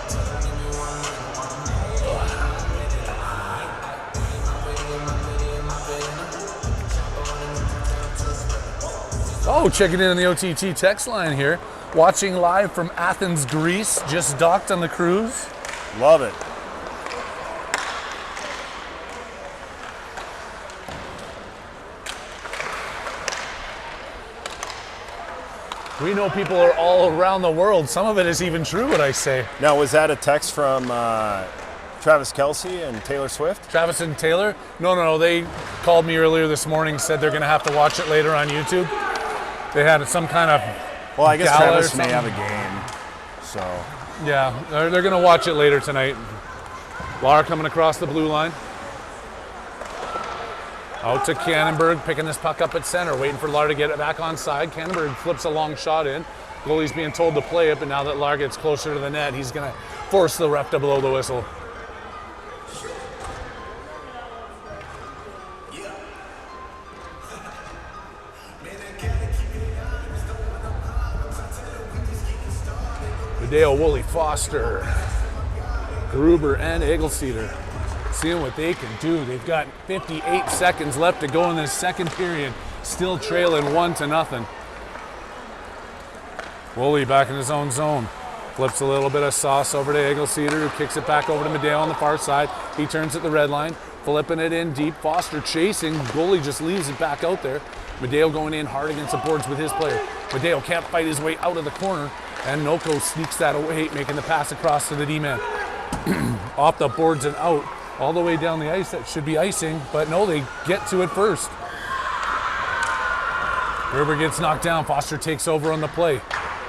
Oh, checking in on the OTT text line here. Watching live from Athens, Greece. Just docked on the cruise. Love it. We know people are all around the world. Some of it is even true, what I say. Now, was that a text from Travis Kelce and Taylor Swift? Travis and Taylor? No. They called me earlier this morning, said they're going to have to watch it later on YouTube. They had some kind of Well, I guess gala Travis or may something. have a game, so. Yeah, they're going to watch it later tonight. Lara coming across the blue line. Out to Cannonberg, picking this puck up at center, waiting for Lar to get it back on side. Cannonberg flips a long shot in. Goalie's being told to play it, but now that Lar gets closer to the net, he's going to force the ref to blow the whistle. Dale, Woolley, Foster, Gruber, and Egelseeder seeing what they can do. They've got 58 seconds left to go in this second period, still trailing 1-0. Woolley back in his own zone. Flips a little bit of sauce over to Egelseeder, who kicks it back over to Medeo on the far side. He turns at the red line, flipping it in deep. Foster chasing. Goalie just leaves it back out there. Medeo going in hard against the boards with his player. Medeo can't fight his way out of the corner. And Noko sneaks that away, making the pass across to the D-man. Off the boards and out, all the way down the ice. That should be icing, but no, they get to it first. Gruber gets knocked down. Foster takes over on the play.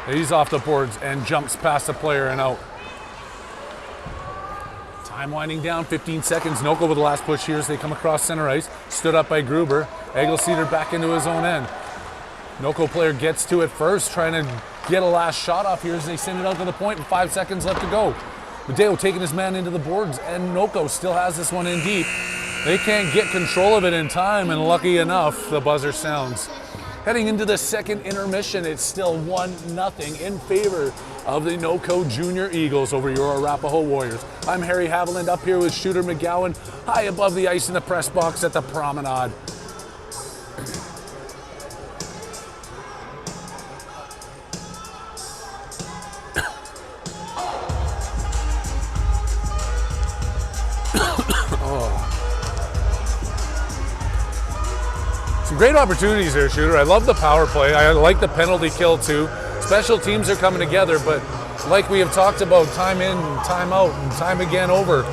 He's off the boards and jumps past the player and out. Time winding down, 15 seconds. Noko with the last push here as they come across center ice. Stood up by Gruber. Egelseeder back into his own end. Noko player gets to it first, trying to get a last shot off here as they send it out to the point with 5 seconds left to go. Medeo taking his man into the boards, and Noko still has this one in deep. They can't get control of it in time, and lucky enough, the buzzer sounds. Heading into the second intermission, it's still 1-0 in favor of the Noko Junior Eagles over your Arapahoe Warriors. I'm Harry Haviland up here with Shooter McGowan, high above the ice in the press box at the Promenade. Great opportunities there, Shooter. I love the power play. I like the penalty kill too. Special teams are coming together, but like we have talked about time in, time out, and time again over,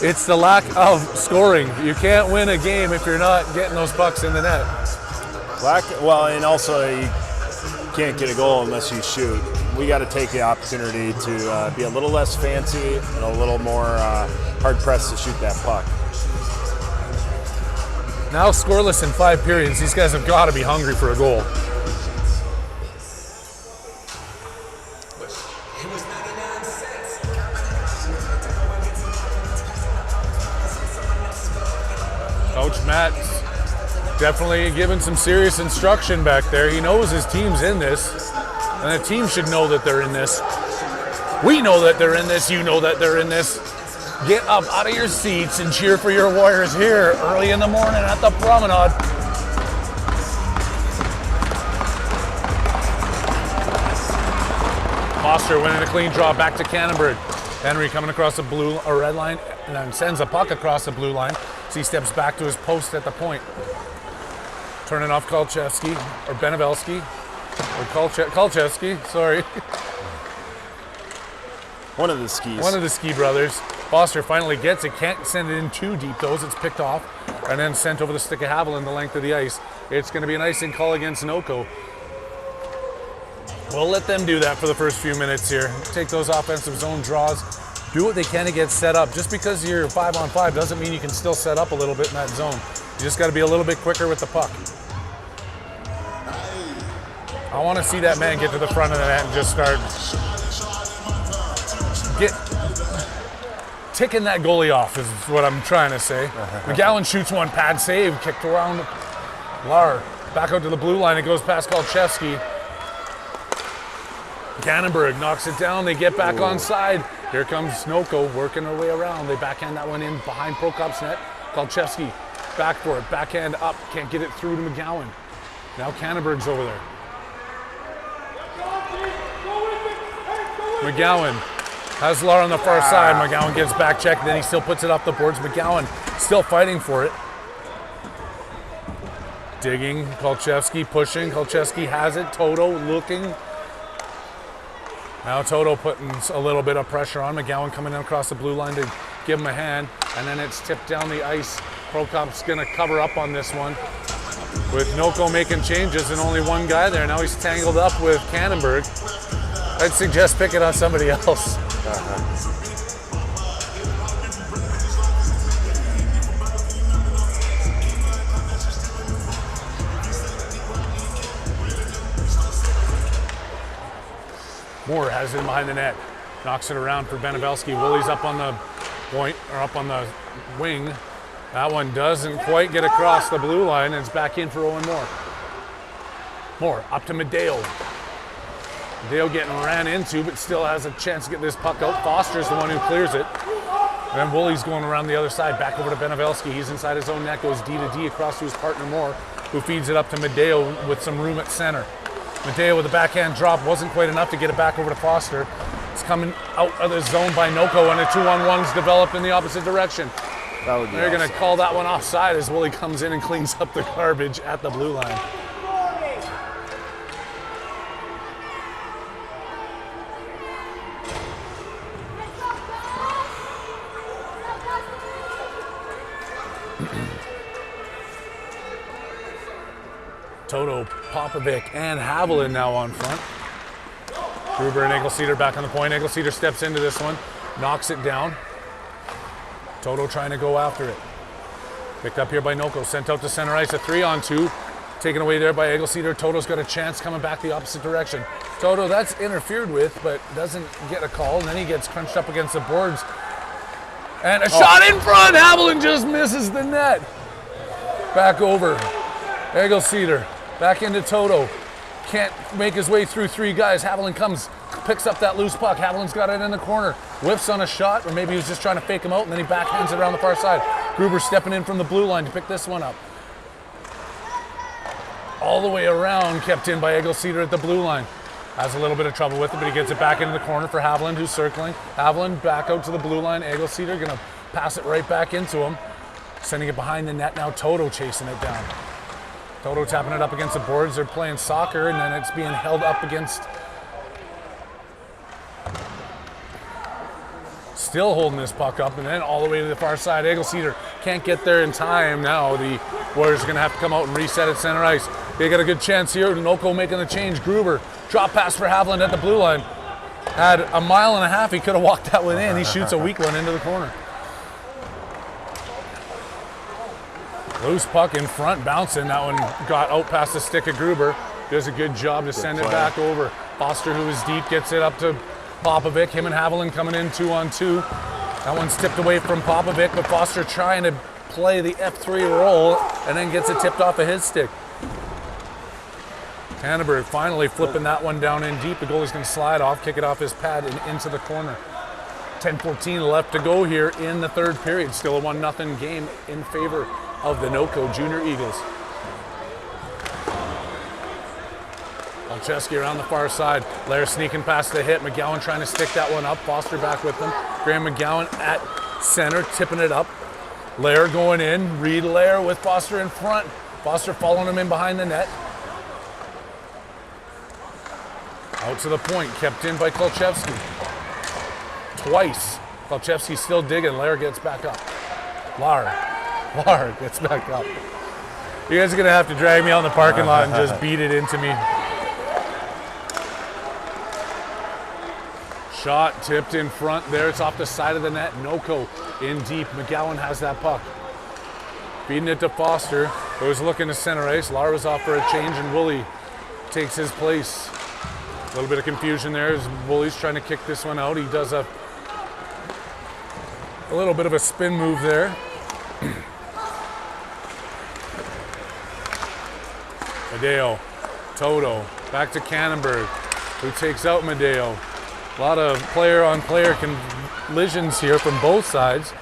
it's the lack of scoring. You can't win a game if you're not getting those pucks in the net. Well, and also you can't get a goal unless you shoot. we got to take the opportunity to be a little less fancy and a little more hard pressed to shoot that puck. Now scoreless in 5 periods. These guys have got to be hungry for a goal. Coach Matt definitely giving some serious instruction back there. He knows his team's in this, and the team should know that they're in this. We know that they're in this. You know that they're in this. Get up out of your seats and cheer for your Warriors here early in the morning at the Promenade. Foster winning a clean draw back to Cannonberg. Henry coming across the blue or red line and then sends a puck across the blue line. So he steps back to his post at the point. Turning off Kolchevsky or Benevelski or Kolchevsky, sorry. One of the skis. One of the Ski brothers. Foster finally gets it, can't send it in too deep though, it's picked off and then sent over the stick of Haviland the length of the ice. It's going to be an icing call against Noko. We'll let them do that for the first few minutes here. Take those offensive zone draws, do what they can to get set up. Just because you're 5-on-5 doesn't mean you can still set up a little bit in that zone. You just got to be a little bit quicker with the puck. I want to see that man get to the front of the net and just start ticking that goalie off is what I'm trying to say. McGowan shoots one, pad save, kicked around Lar. Back out to the blue line, it goes past Kolchevsky. Cannonberg knocks it down, they get back on side. Here comes Noko working their way around. They backhand that one in behind Prokop's net. Kolchevsky back for it, backhand up, can't get it through to McGowan. Now Cannonberg's over there. McGowan has Lar on the far side. McGowan gets back checked, then he still puts it off the boards. McGowan still fighting for it. Digging, Kolchevsky pushing. Kolchevsky has it. Toto looking. Now Toto putting a little bit of pressure on. McGowan coming in across the blue line to give him a hand. And then it's tipped down the ice. Prokop's going to cover up on this one. With Noko making changes and only one guy there. Now he's tangled up with Cannonberg. I'd suggest picking on somebody else. Moore has it behind the net. Knocks it around for Benevelski. Willie's up on the point, or up on the wing. That one doesn't quite get across the blue line, and it's back in for Owen Moore. Moore up to Medeo. Medeo getting ran into, but still has a chance to get this puck out. Foster's the one who clears it. And then Wooley's going around the other side, back over to Benevelski. He's inside his own net, goes D to D across to his partner Moore, who feeds it up to Medeo with some room at center. Medeo with a backhand drop, wasn't quite enough to get it back over to Foster. It's coming out of the zone by Noko, and a 2-on-1's developed in the opposite direction. They're going to call that one offside as Woolley comes in and cleans up the garbage at the blue line. Toto, Popovic, and Haviland now on front. Gruber and Engelceder back on the point. Engelceder steps into this one, knocks it down. Toto trying to go after it. Picked up here by Noko, sent out to center ice, a 3-on-2. Taken away there by Engelceder. Toto's got a chance coming back the opposite direction. Toto, that's interfered with, but doesn't get a call, and then he gets crunched up against the boards. And a shot in front! Haviland just misses the net. Back over. Engelceder. Back into Toto. Can't make his way through 3 guys. Haviland comes, picks up that loose puck. Haviland's got it in the corner. Whiffs on a shot, or maybe he was just trying to fake him out, and then he backhands it around the far side. Gruber stepping in from the blue line to pick this one up. All the way around, kept in by Engelceder at the blue line. Has a little bit of trouble with it, but he gets it back into the corner for Haviland, who's circling. Haviland back out to the blue line. Engelceder gonna pass it right back into him. Sending it behind the net now. Toto chasing it down. Toto tapping it up against the boards. They're playing soccer, and then it's being held up against... Still holding this puck up, and then all the way to the far side. Engelceder can't get there in time now. The Warriors are going to have to come out and reset at center ice. They got a good chance here. Noko making the change. Gruber, drop pass for Haviland at the blue line. Had a mile and a half. He could have walked that one in. He shoots a weak one into the corner. Loose puck in front, bouncing. That one got out past the stick of Gruber. Does a good job to send it back over. Foster, who is deep, gets it up to Popovic. Him and Haviland coming in 2-on-2. That one's tipped away from Popovic, but Foster trying to play the F3 roll and then gets it tipped off of his stick. Hannibal finally flipping that one down in deep. The goalie's going to slide off, kick it off his pad and into the corner. 10:14 left to go here in the third period. Still a 1-0 game in favor of the Noco Junior Eagles. Olszewski around the far side. Lair sneaking past the hit. McGowan trying to stick that one up. Foster back with them. Graham McGowan at center, tipping it up. Lair going in. Reed Lair with Foster in front. Foster following him in behind the net. Out to the point, kept in by Kolchevsky. Twice. Kolchevsky still digging. Lair gets back up. Lar gets back up. You guys are gonna have to drag me out in the parking lot and just beat it into me. Shot tipped in front there. It's off the side of the net. Noko in deep. McGowan has that puck. Feeding it to Foster, who was looking to center ice. Lar was off for a change, and Woolley takes his place. A little bit of confusion there as Woolley's trying to kick this one out. He does a little bit of a spin move there. Medeo, Toto, back to Cannonberg, who takes out Medeo. A lot of player-on-player collisions here from both sides.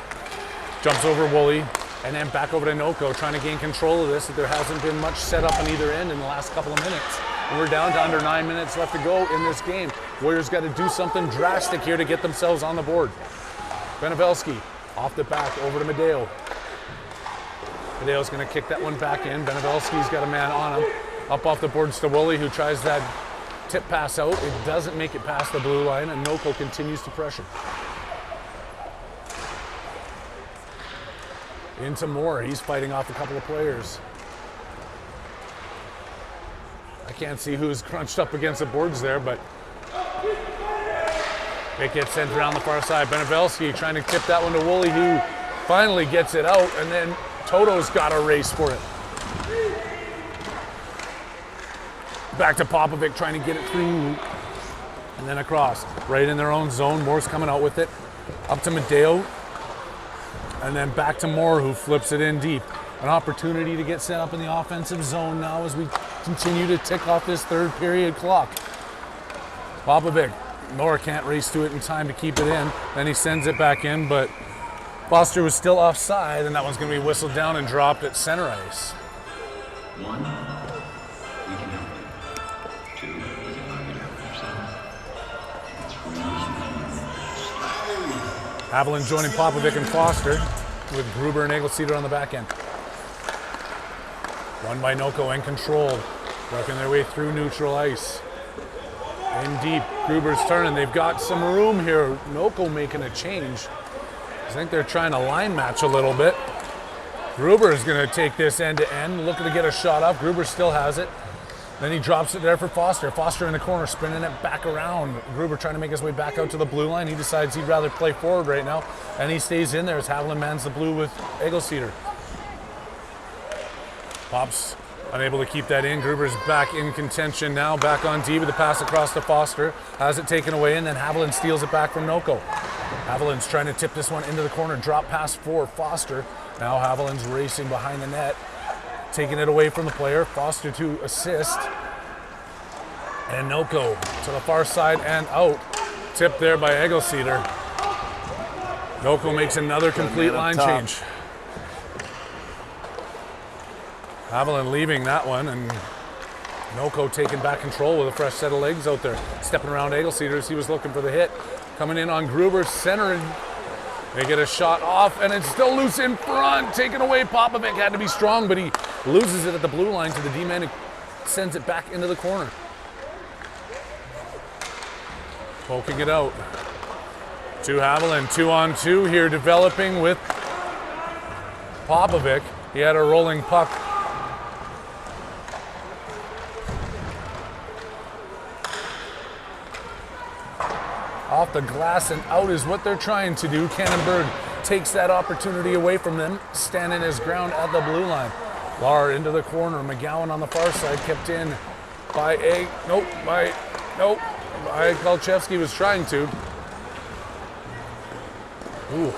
Jumps over Woolley, and then back over to Noko, trying to gain control of this. There hasn't been much set up on either end in the last couple of minutes. And we're down to under 9 minutes left to go in this game. Warriors got to do something drastic here to get themselves on the board. Benevelski off the back over to Medeo. Medeo's going to kick that one back in. Benevelski's got a man on him. Up off the boards to Woolley, who tries that tip pass out. It doesn't make it past the blue line, and Noko continues to pressure. Into Moore. He's fighting off a couple of players. I can't see who's crunched up against the boards there, but it gets sent around the far side. Benevelski trying to tip that one to Woolley, who finally gets it out, and then Toto's got a race for it. Back to Popovic trying to get it through, and then across. Right in their own zone. Moore's coming out with it. Up to Medeo, and then back to Moore, who flips it in deep. An opportunity to get set up in the offensive zone now as we continue to tick off this third period clock. Popovic, Moore can't race to it in time to keep it in. Then he sends it back in, but Foster was still offside, and that one's going to be whistled down and dropped at center ice. 1, we can help you. 2, we can help you. 3, Haviland joining Popovic and Foster with Gruber and Egelceder on the back end. Run by Noko and controlled, working their way through neutral ice. In deep, Gruber's turning. They've got some room here. Noko making a change. I think they're trying to line match a little bit. Gruber is going to take this end to end, looking to get a shot up. Gruber still has it. Then he drops it there for Foster. Foster in the corner, spinning it back around. Gruber trying to make his way back out to the blue line. He decides he'd rather play forward right now, and he stays in there as Haviland mans the blue with Egelceder. Pops unable to keep that in. Gruber's back in contention now, back on D with the pass across to Foster. Has it taken away, and then Haviland steals it back from Noko. Haviland's trying to tip this one into the corner. Drop pass for Foster. Now Haviland's racing behind the net, taking it away from the player. Foster to assist. And Noko to the far side and out. Tipped there by Egelceder. Noko makes another complete line change. Haviland leaving that one, and Noko taking back control with a fresh set of legs out there. Stepping around Egelceder as he was looking for the hit. Coming in on Gruber, centering. They get a shot off, and it's still loose in front. Taken away. Popovic had to be strong, but he loses it at the blue line to the D-man who sends it back into the corner. Poking it out to Haviland. 2-on-2 here, developing with Popovic. He had a rolling puck Off the glass and out is what they're trying to do. Cannonberg takes that opportunity away from them, standing his ground at the blue line. Lar into the corner. McGowan on the far side, kept in by Kolchevsky was trying to. Ooh.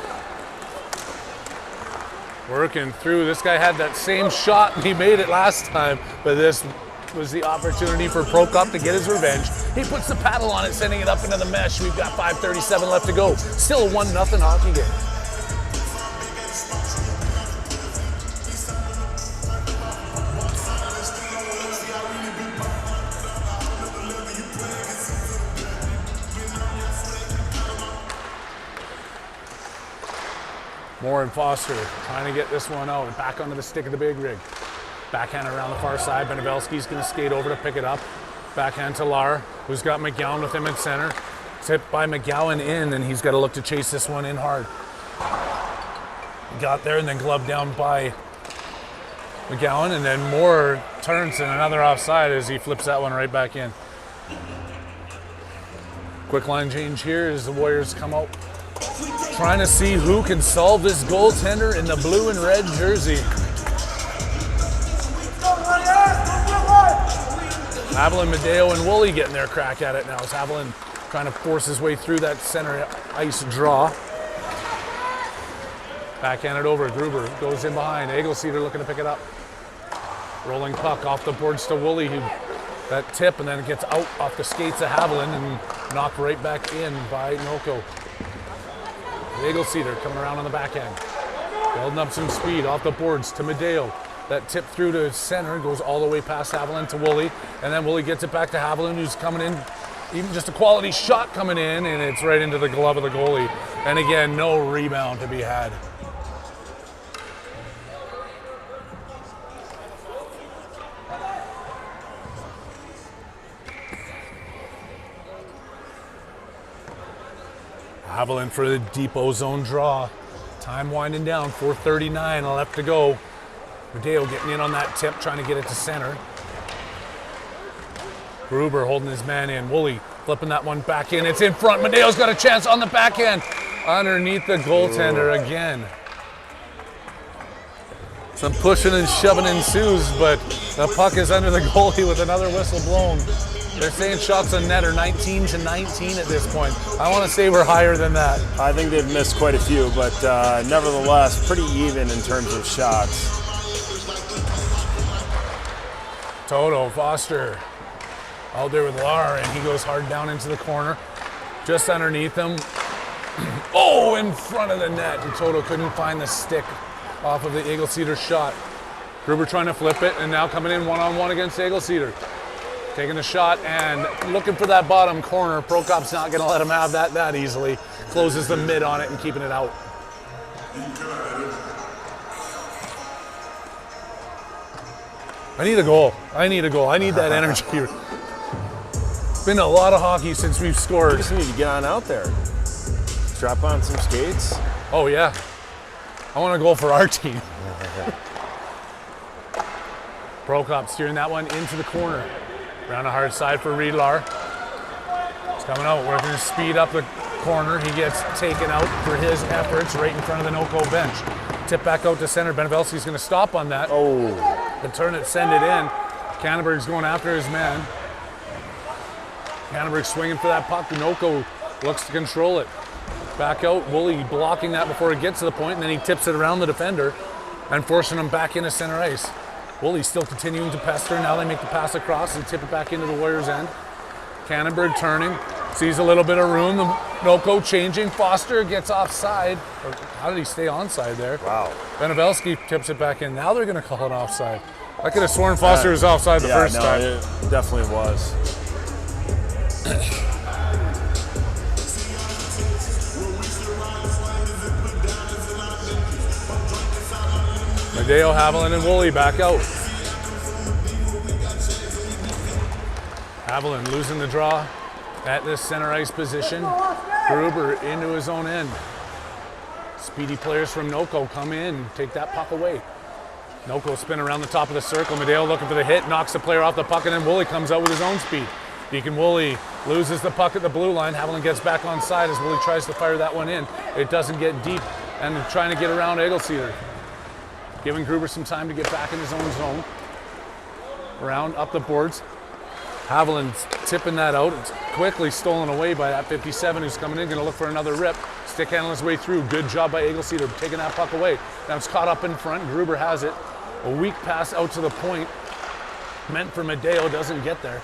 Working through. This guy had that same shot and he made it last time, but this was the opportunity for Prokop to get his revenge. He puts the paddle on it, sending it up into the mesh. We've got 5:37 left to go. Still a 1-0 hockey game. Moore and Foster trying to get this one out. Back onto the stick of the big rig. Backhand around the far side. Benevelski's going to skate over to pick it up. Backhand to Lar, who's got McGowan with him at center. Tipped by McGowan in, and he's got to look to chase this one in hard. Got there and then gloved down by McGowan, and then Moore turns and another offside as he flips that one right back in. Quick line change here as the Warriors come out. Trying to see who can solve this goaltender in the blue and red jersey. Haviland, Medeo, and Woolley getting their crack at it now as Haviland trying to force his way through that center ice draw. Backhanded over, Gruber goes in behind. Egelseeder looking to pick it up. Rolling puck off the boards to Woolley, who that tip and then it gets out off the skates of Haviland and knocked right back in by Noko. Egelseeder coming around on the backhand. Building up some speed off the boards to Medeo. That tip through to center goes all the way past Haviland to Woolley. And then Woolley gets it back to Haviland, who's coming in. Even just a quality shot coming in, and it's right into the glove of the goalie. And again, no rebound to be had. Haviland for the deep ozone draw. Time winding down, 4:39 left to go. Medeo getting in on that tip, trying to get it to center. Gruber holding his man in. Woolley flipping that one back in. It's in front. Medeo's got a chance on the backhand. Underneath the goaltender again. Some pushing and shoving ensues, but the puck is under the goalie with another whistle blown. They're saying shots on net are 19-19 at this point. I want to say we're higher than that. I think they've missed quite a few, but nevertheless, pretty even in terms of shots. Toto Foster out there with Lar, and he goes hard down into the corner. Just underneath him. Oh, in front of the net. And Toto couldn't find the stick off of the Egelseeder shot. Gruber trying to flip it, and now coming in one-on-one against Egelseeder. Taking the shot and looking for that bottom corner. Prokop's not going to let him have that easily. Closes the mid on it and keeping it out. I need a goal. I need that energy. It's been a lot of hockey since we've scored. You just need to get on out there. Strap on some skates. Oh, yeah. I want a goal for our team. Prokop steering that one into the corner. Around the hard side for Reedlar. He's coming out, working to speed up the corner. He gets taken out for his efforts right in front of the Noko bench. Tip back out to center. Benevelski's going to stop on that. Oh. The turn it, send it in. Cannonberg's going after his man. Cannonberg swinging for that puck. Noko looks to control it. Back out. Woolley blocking that before it gets to the point, and then he tips it around the defender and forcing him back into center ice. Woolley still continuing to pester. Now they make the pass across and tip it back into the Warriors' end. Cannonberg turning, sees a little bit of room. Noko changing. Foster gets offside. How did he stay onside there? Wow. Benevelski tips it back in. Now they're going to call it offside. I could have sworn Foster was offside the first time. Yeah, it definitely was. Medeo, Haviland, and Woolley back out. Haviland losing the draw at this center ice position. Gruber into his own end. Speedy players from Noko come in, take that puck away. Noko spin around the top of the circle. Medeo looking for the hit, knocks the player off the puck, and then Woolley comes out with his own speed. Deacon Woolley Loses the puck at the blue line. Haviland gets back on side as Willie tries to fire that one in. It doesn't get deep, and trying to get around Eggleseder. Giving Gruber some time to get back in his own zone. Around, up the boards. Haviland tipping that out. It's quickly stolen away by that 57 who's coming in, going to look for another rip. Stick handling his way through. Good job by Eggleseder taking that puck away. Now it's caught up in front. Gruber has it. A weak pass out to the point. Meant for Medeo, doesn't get there.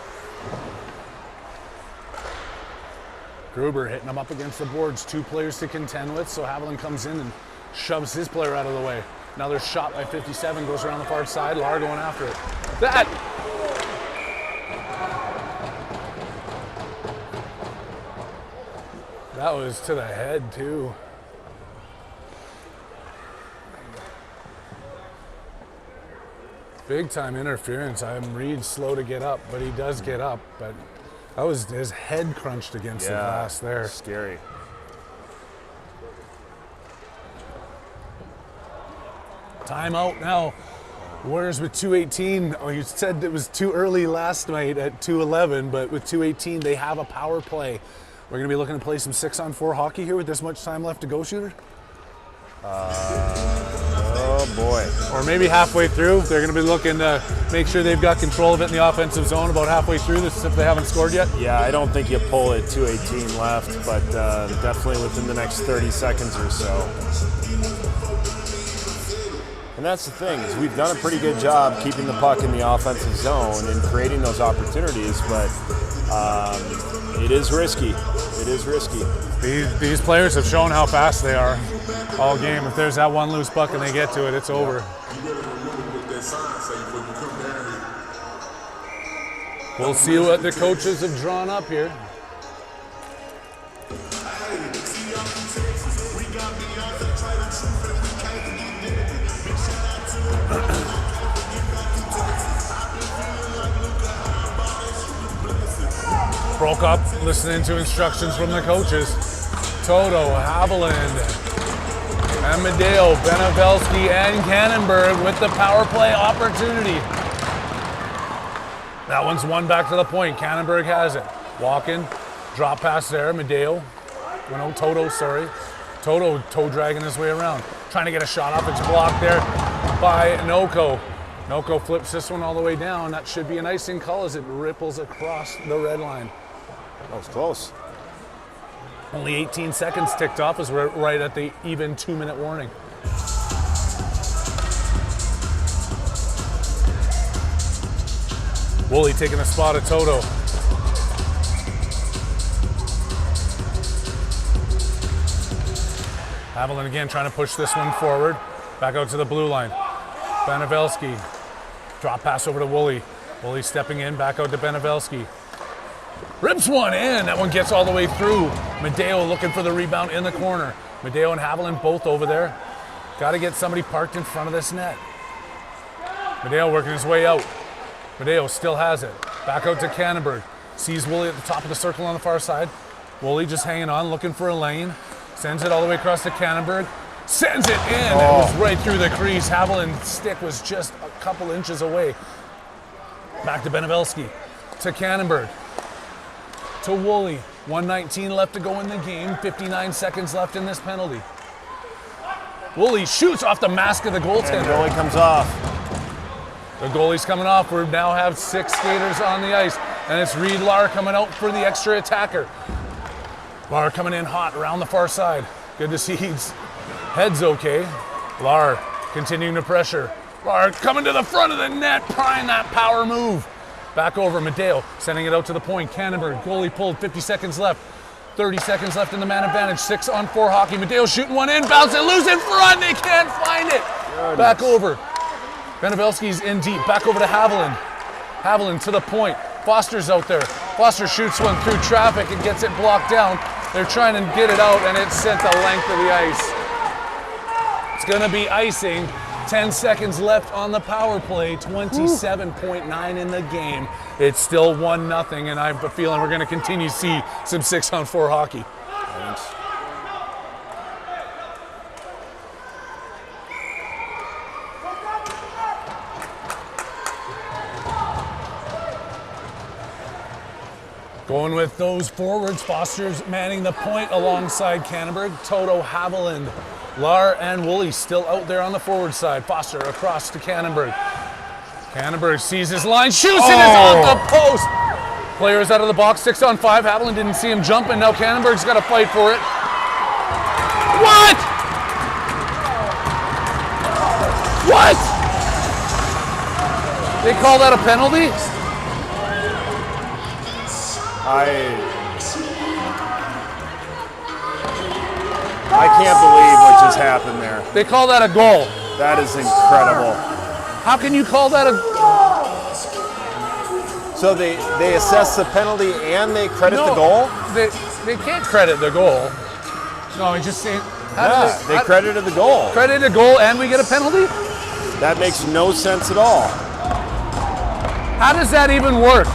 Gruber hitting him up against the boards. 2 players to contend with, so Haviland comes in and shoves his player out of the way. Another shot by 57 goes around the far side. Lar going after it. That was to the head too. Big time interference. I'm Reed slow to get up, but he does get up. But that was his head crunched against the glass there. Scary. Timeout now. Warriors with 2:18. Oh, you said it was too early last night at 2:11, but with 2:18, they have a power play. We're going to be looking to play some 6-on-4 hockey here with this much time left to go, Shooter? Oh boy. Or maybe halfway through. They're going to be looking to make sure they've got control of it in the offensive zone about halfway through this if they haven't scored yet. Yeah, I don't think you pull it 2:18 left, but definitely within the next 30 seconds or so. And that's the thing, is we've done a pretty good job keeping the puck in the offensive zone and creating those opportunities, but it is risky. It is risky. These players have shown how fast they are all game. If there's that one loose puck and they get to it, it's over. We'll see what the coaches have drawn up here. Broke up listening to instructions from the coaches. Toto, Haviland, and Medeo, Benevelski, and Cannonberg with the power play opportunity. That one's one back to the point. Cannonberg has it. Walking, drop pass there. Medeo, Toto, sorry. Toto toe dragging his way around. Trying to get a shot off. It's blocked there by Noko. Noko flips this one all the way down. That should be an icing call as it ripples across the red line. That was close. Only 18 seconds ticked off as we're right at the even 2-minute warning. Woolley taking the spot of Toto. Haviland again trying to push this one forward. Back out to the blue line. Benevelski. Drop pass over to Woolley. Woolley stepping in, back out to Benevelski. Rips one in. That one gets all the way through. Medeo looking for the rebound in the corner. Medeo and Haviland both over there. Got to get somebody parked in front of this net. Medeo working his way out. Medeo still has it. Back out to Cannonberg. Sees Woolley at the top of the circle on the far side. Woolley just hanging on, looking for a lane. Sends it all the way across to Cannonberg. Sends it in. It was right through the crease. Haviland's stick was just a couple inches away. Back to Benevelski. To Cannonberg. To Woolley. 1:19 left to go in the game. 59 seconds left in this penalty. Woolley shoots off the mask of the goaltender. And goalie comes off. The goalie's coming off. We now have 6 skaters on the ice. And it's Reed Lar coming out for the extra attacker. Lar coming in hot around the far side. Good to see his head's okay. Lar continuing to pressure. Lar coming to the front of the net, prying that power move. Back over, Medeo sending it out to the point. Cannonberg, goalie pulled, 50 seconds left. 30 seconds left in the man advantage. 6-on-4 hockey. Medeo shooting one in, bounce it loose in front. They can't find it. Back over. Benevelski's in deep. Back over to Haviland. Haviland to the point. Foster's out there. Foster shoots one through traffic and gets it blocked down. They're trying to get it out, and it's sent the length of the ice. It's going to be icing. 10 seconds left on the power play. 27.9 in the game. It's still 1-0, and I have a feeling we're going to continue to see some 6-on-4 hockey. Thanks. Going with those forwards, Foster's manning the point alongside Canterbury. Toto, Haviland, Lar, and Woolley still out there on the forward side. Foster across to Canterbury. Canterbury sees his line, shoots, and it's off the post. Players out of the box, 6 on 5. Haviland didn't see him jump, and now Canterbury's got to fight for it. What? What? They call that a penalty? I can't believe what just happened there. They call that a goal. That is incredible. How can you call that a... So they assess the penalty and they credit the goal? They can't credit the goal. No, he's just saying... They credited the goal. Credited a goal and we get a penalty? That makes no sense at all. How does that even work?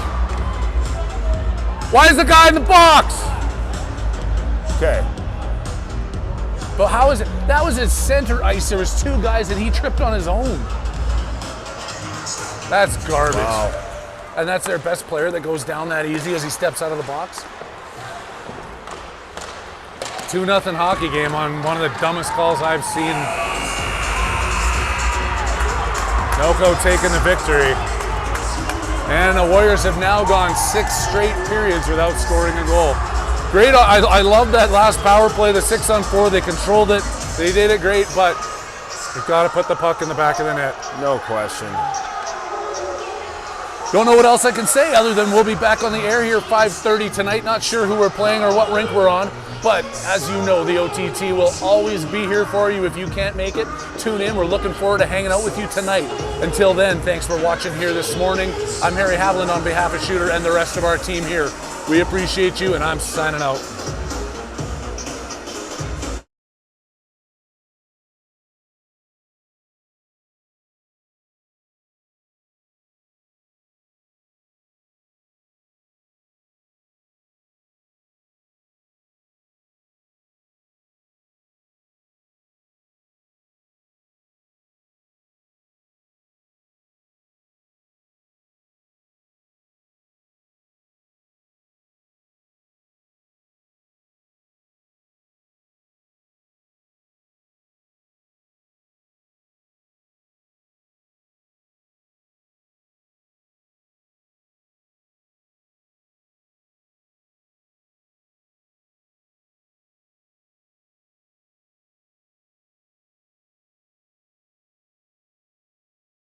Why is the guy in the box? Okay. But how is it? That was his center ice. There was 2 guys and he tripped on his own. That's garbage. Wow. And that's their best player that goes down that easy as he steps out of the box. 2-0 hockey game on one of the dumbest calls I've seen. Noko taking the victory. And the Warriors have now gone 6 straight periods without scoring a goal. Great, I love that last power play, the 6 on 4, they controlled it, they did it great, but you've got to put the puck in the back of the net. No question. Don't know what else I can say other than we'll be back on the air here 5:30 tonight. Not sure who we're playing or what rink we're on, but as you know, the OTT will always be here for you. If you can't make it, tune in. We're looking forward to hanging out with you tonight. Until then, thanks for watching here this morning. I'm Harry Haviland on behalf of Shooter and the rest of our team here. We appreciate you, and I'm signing out.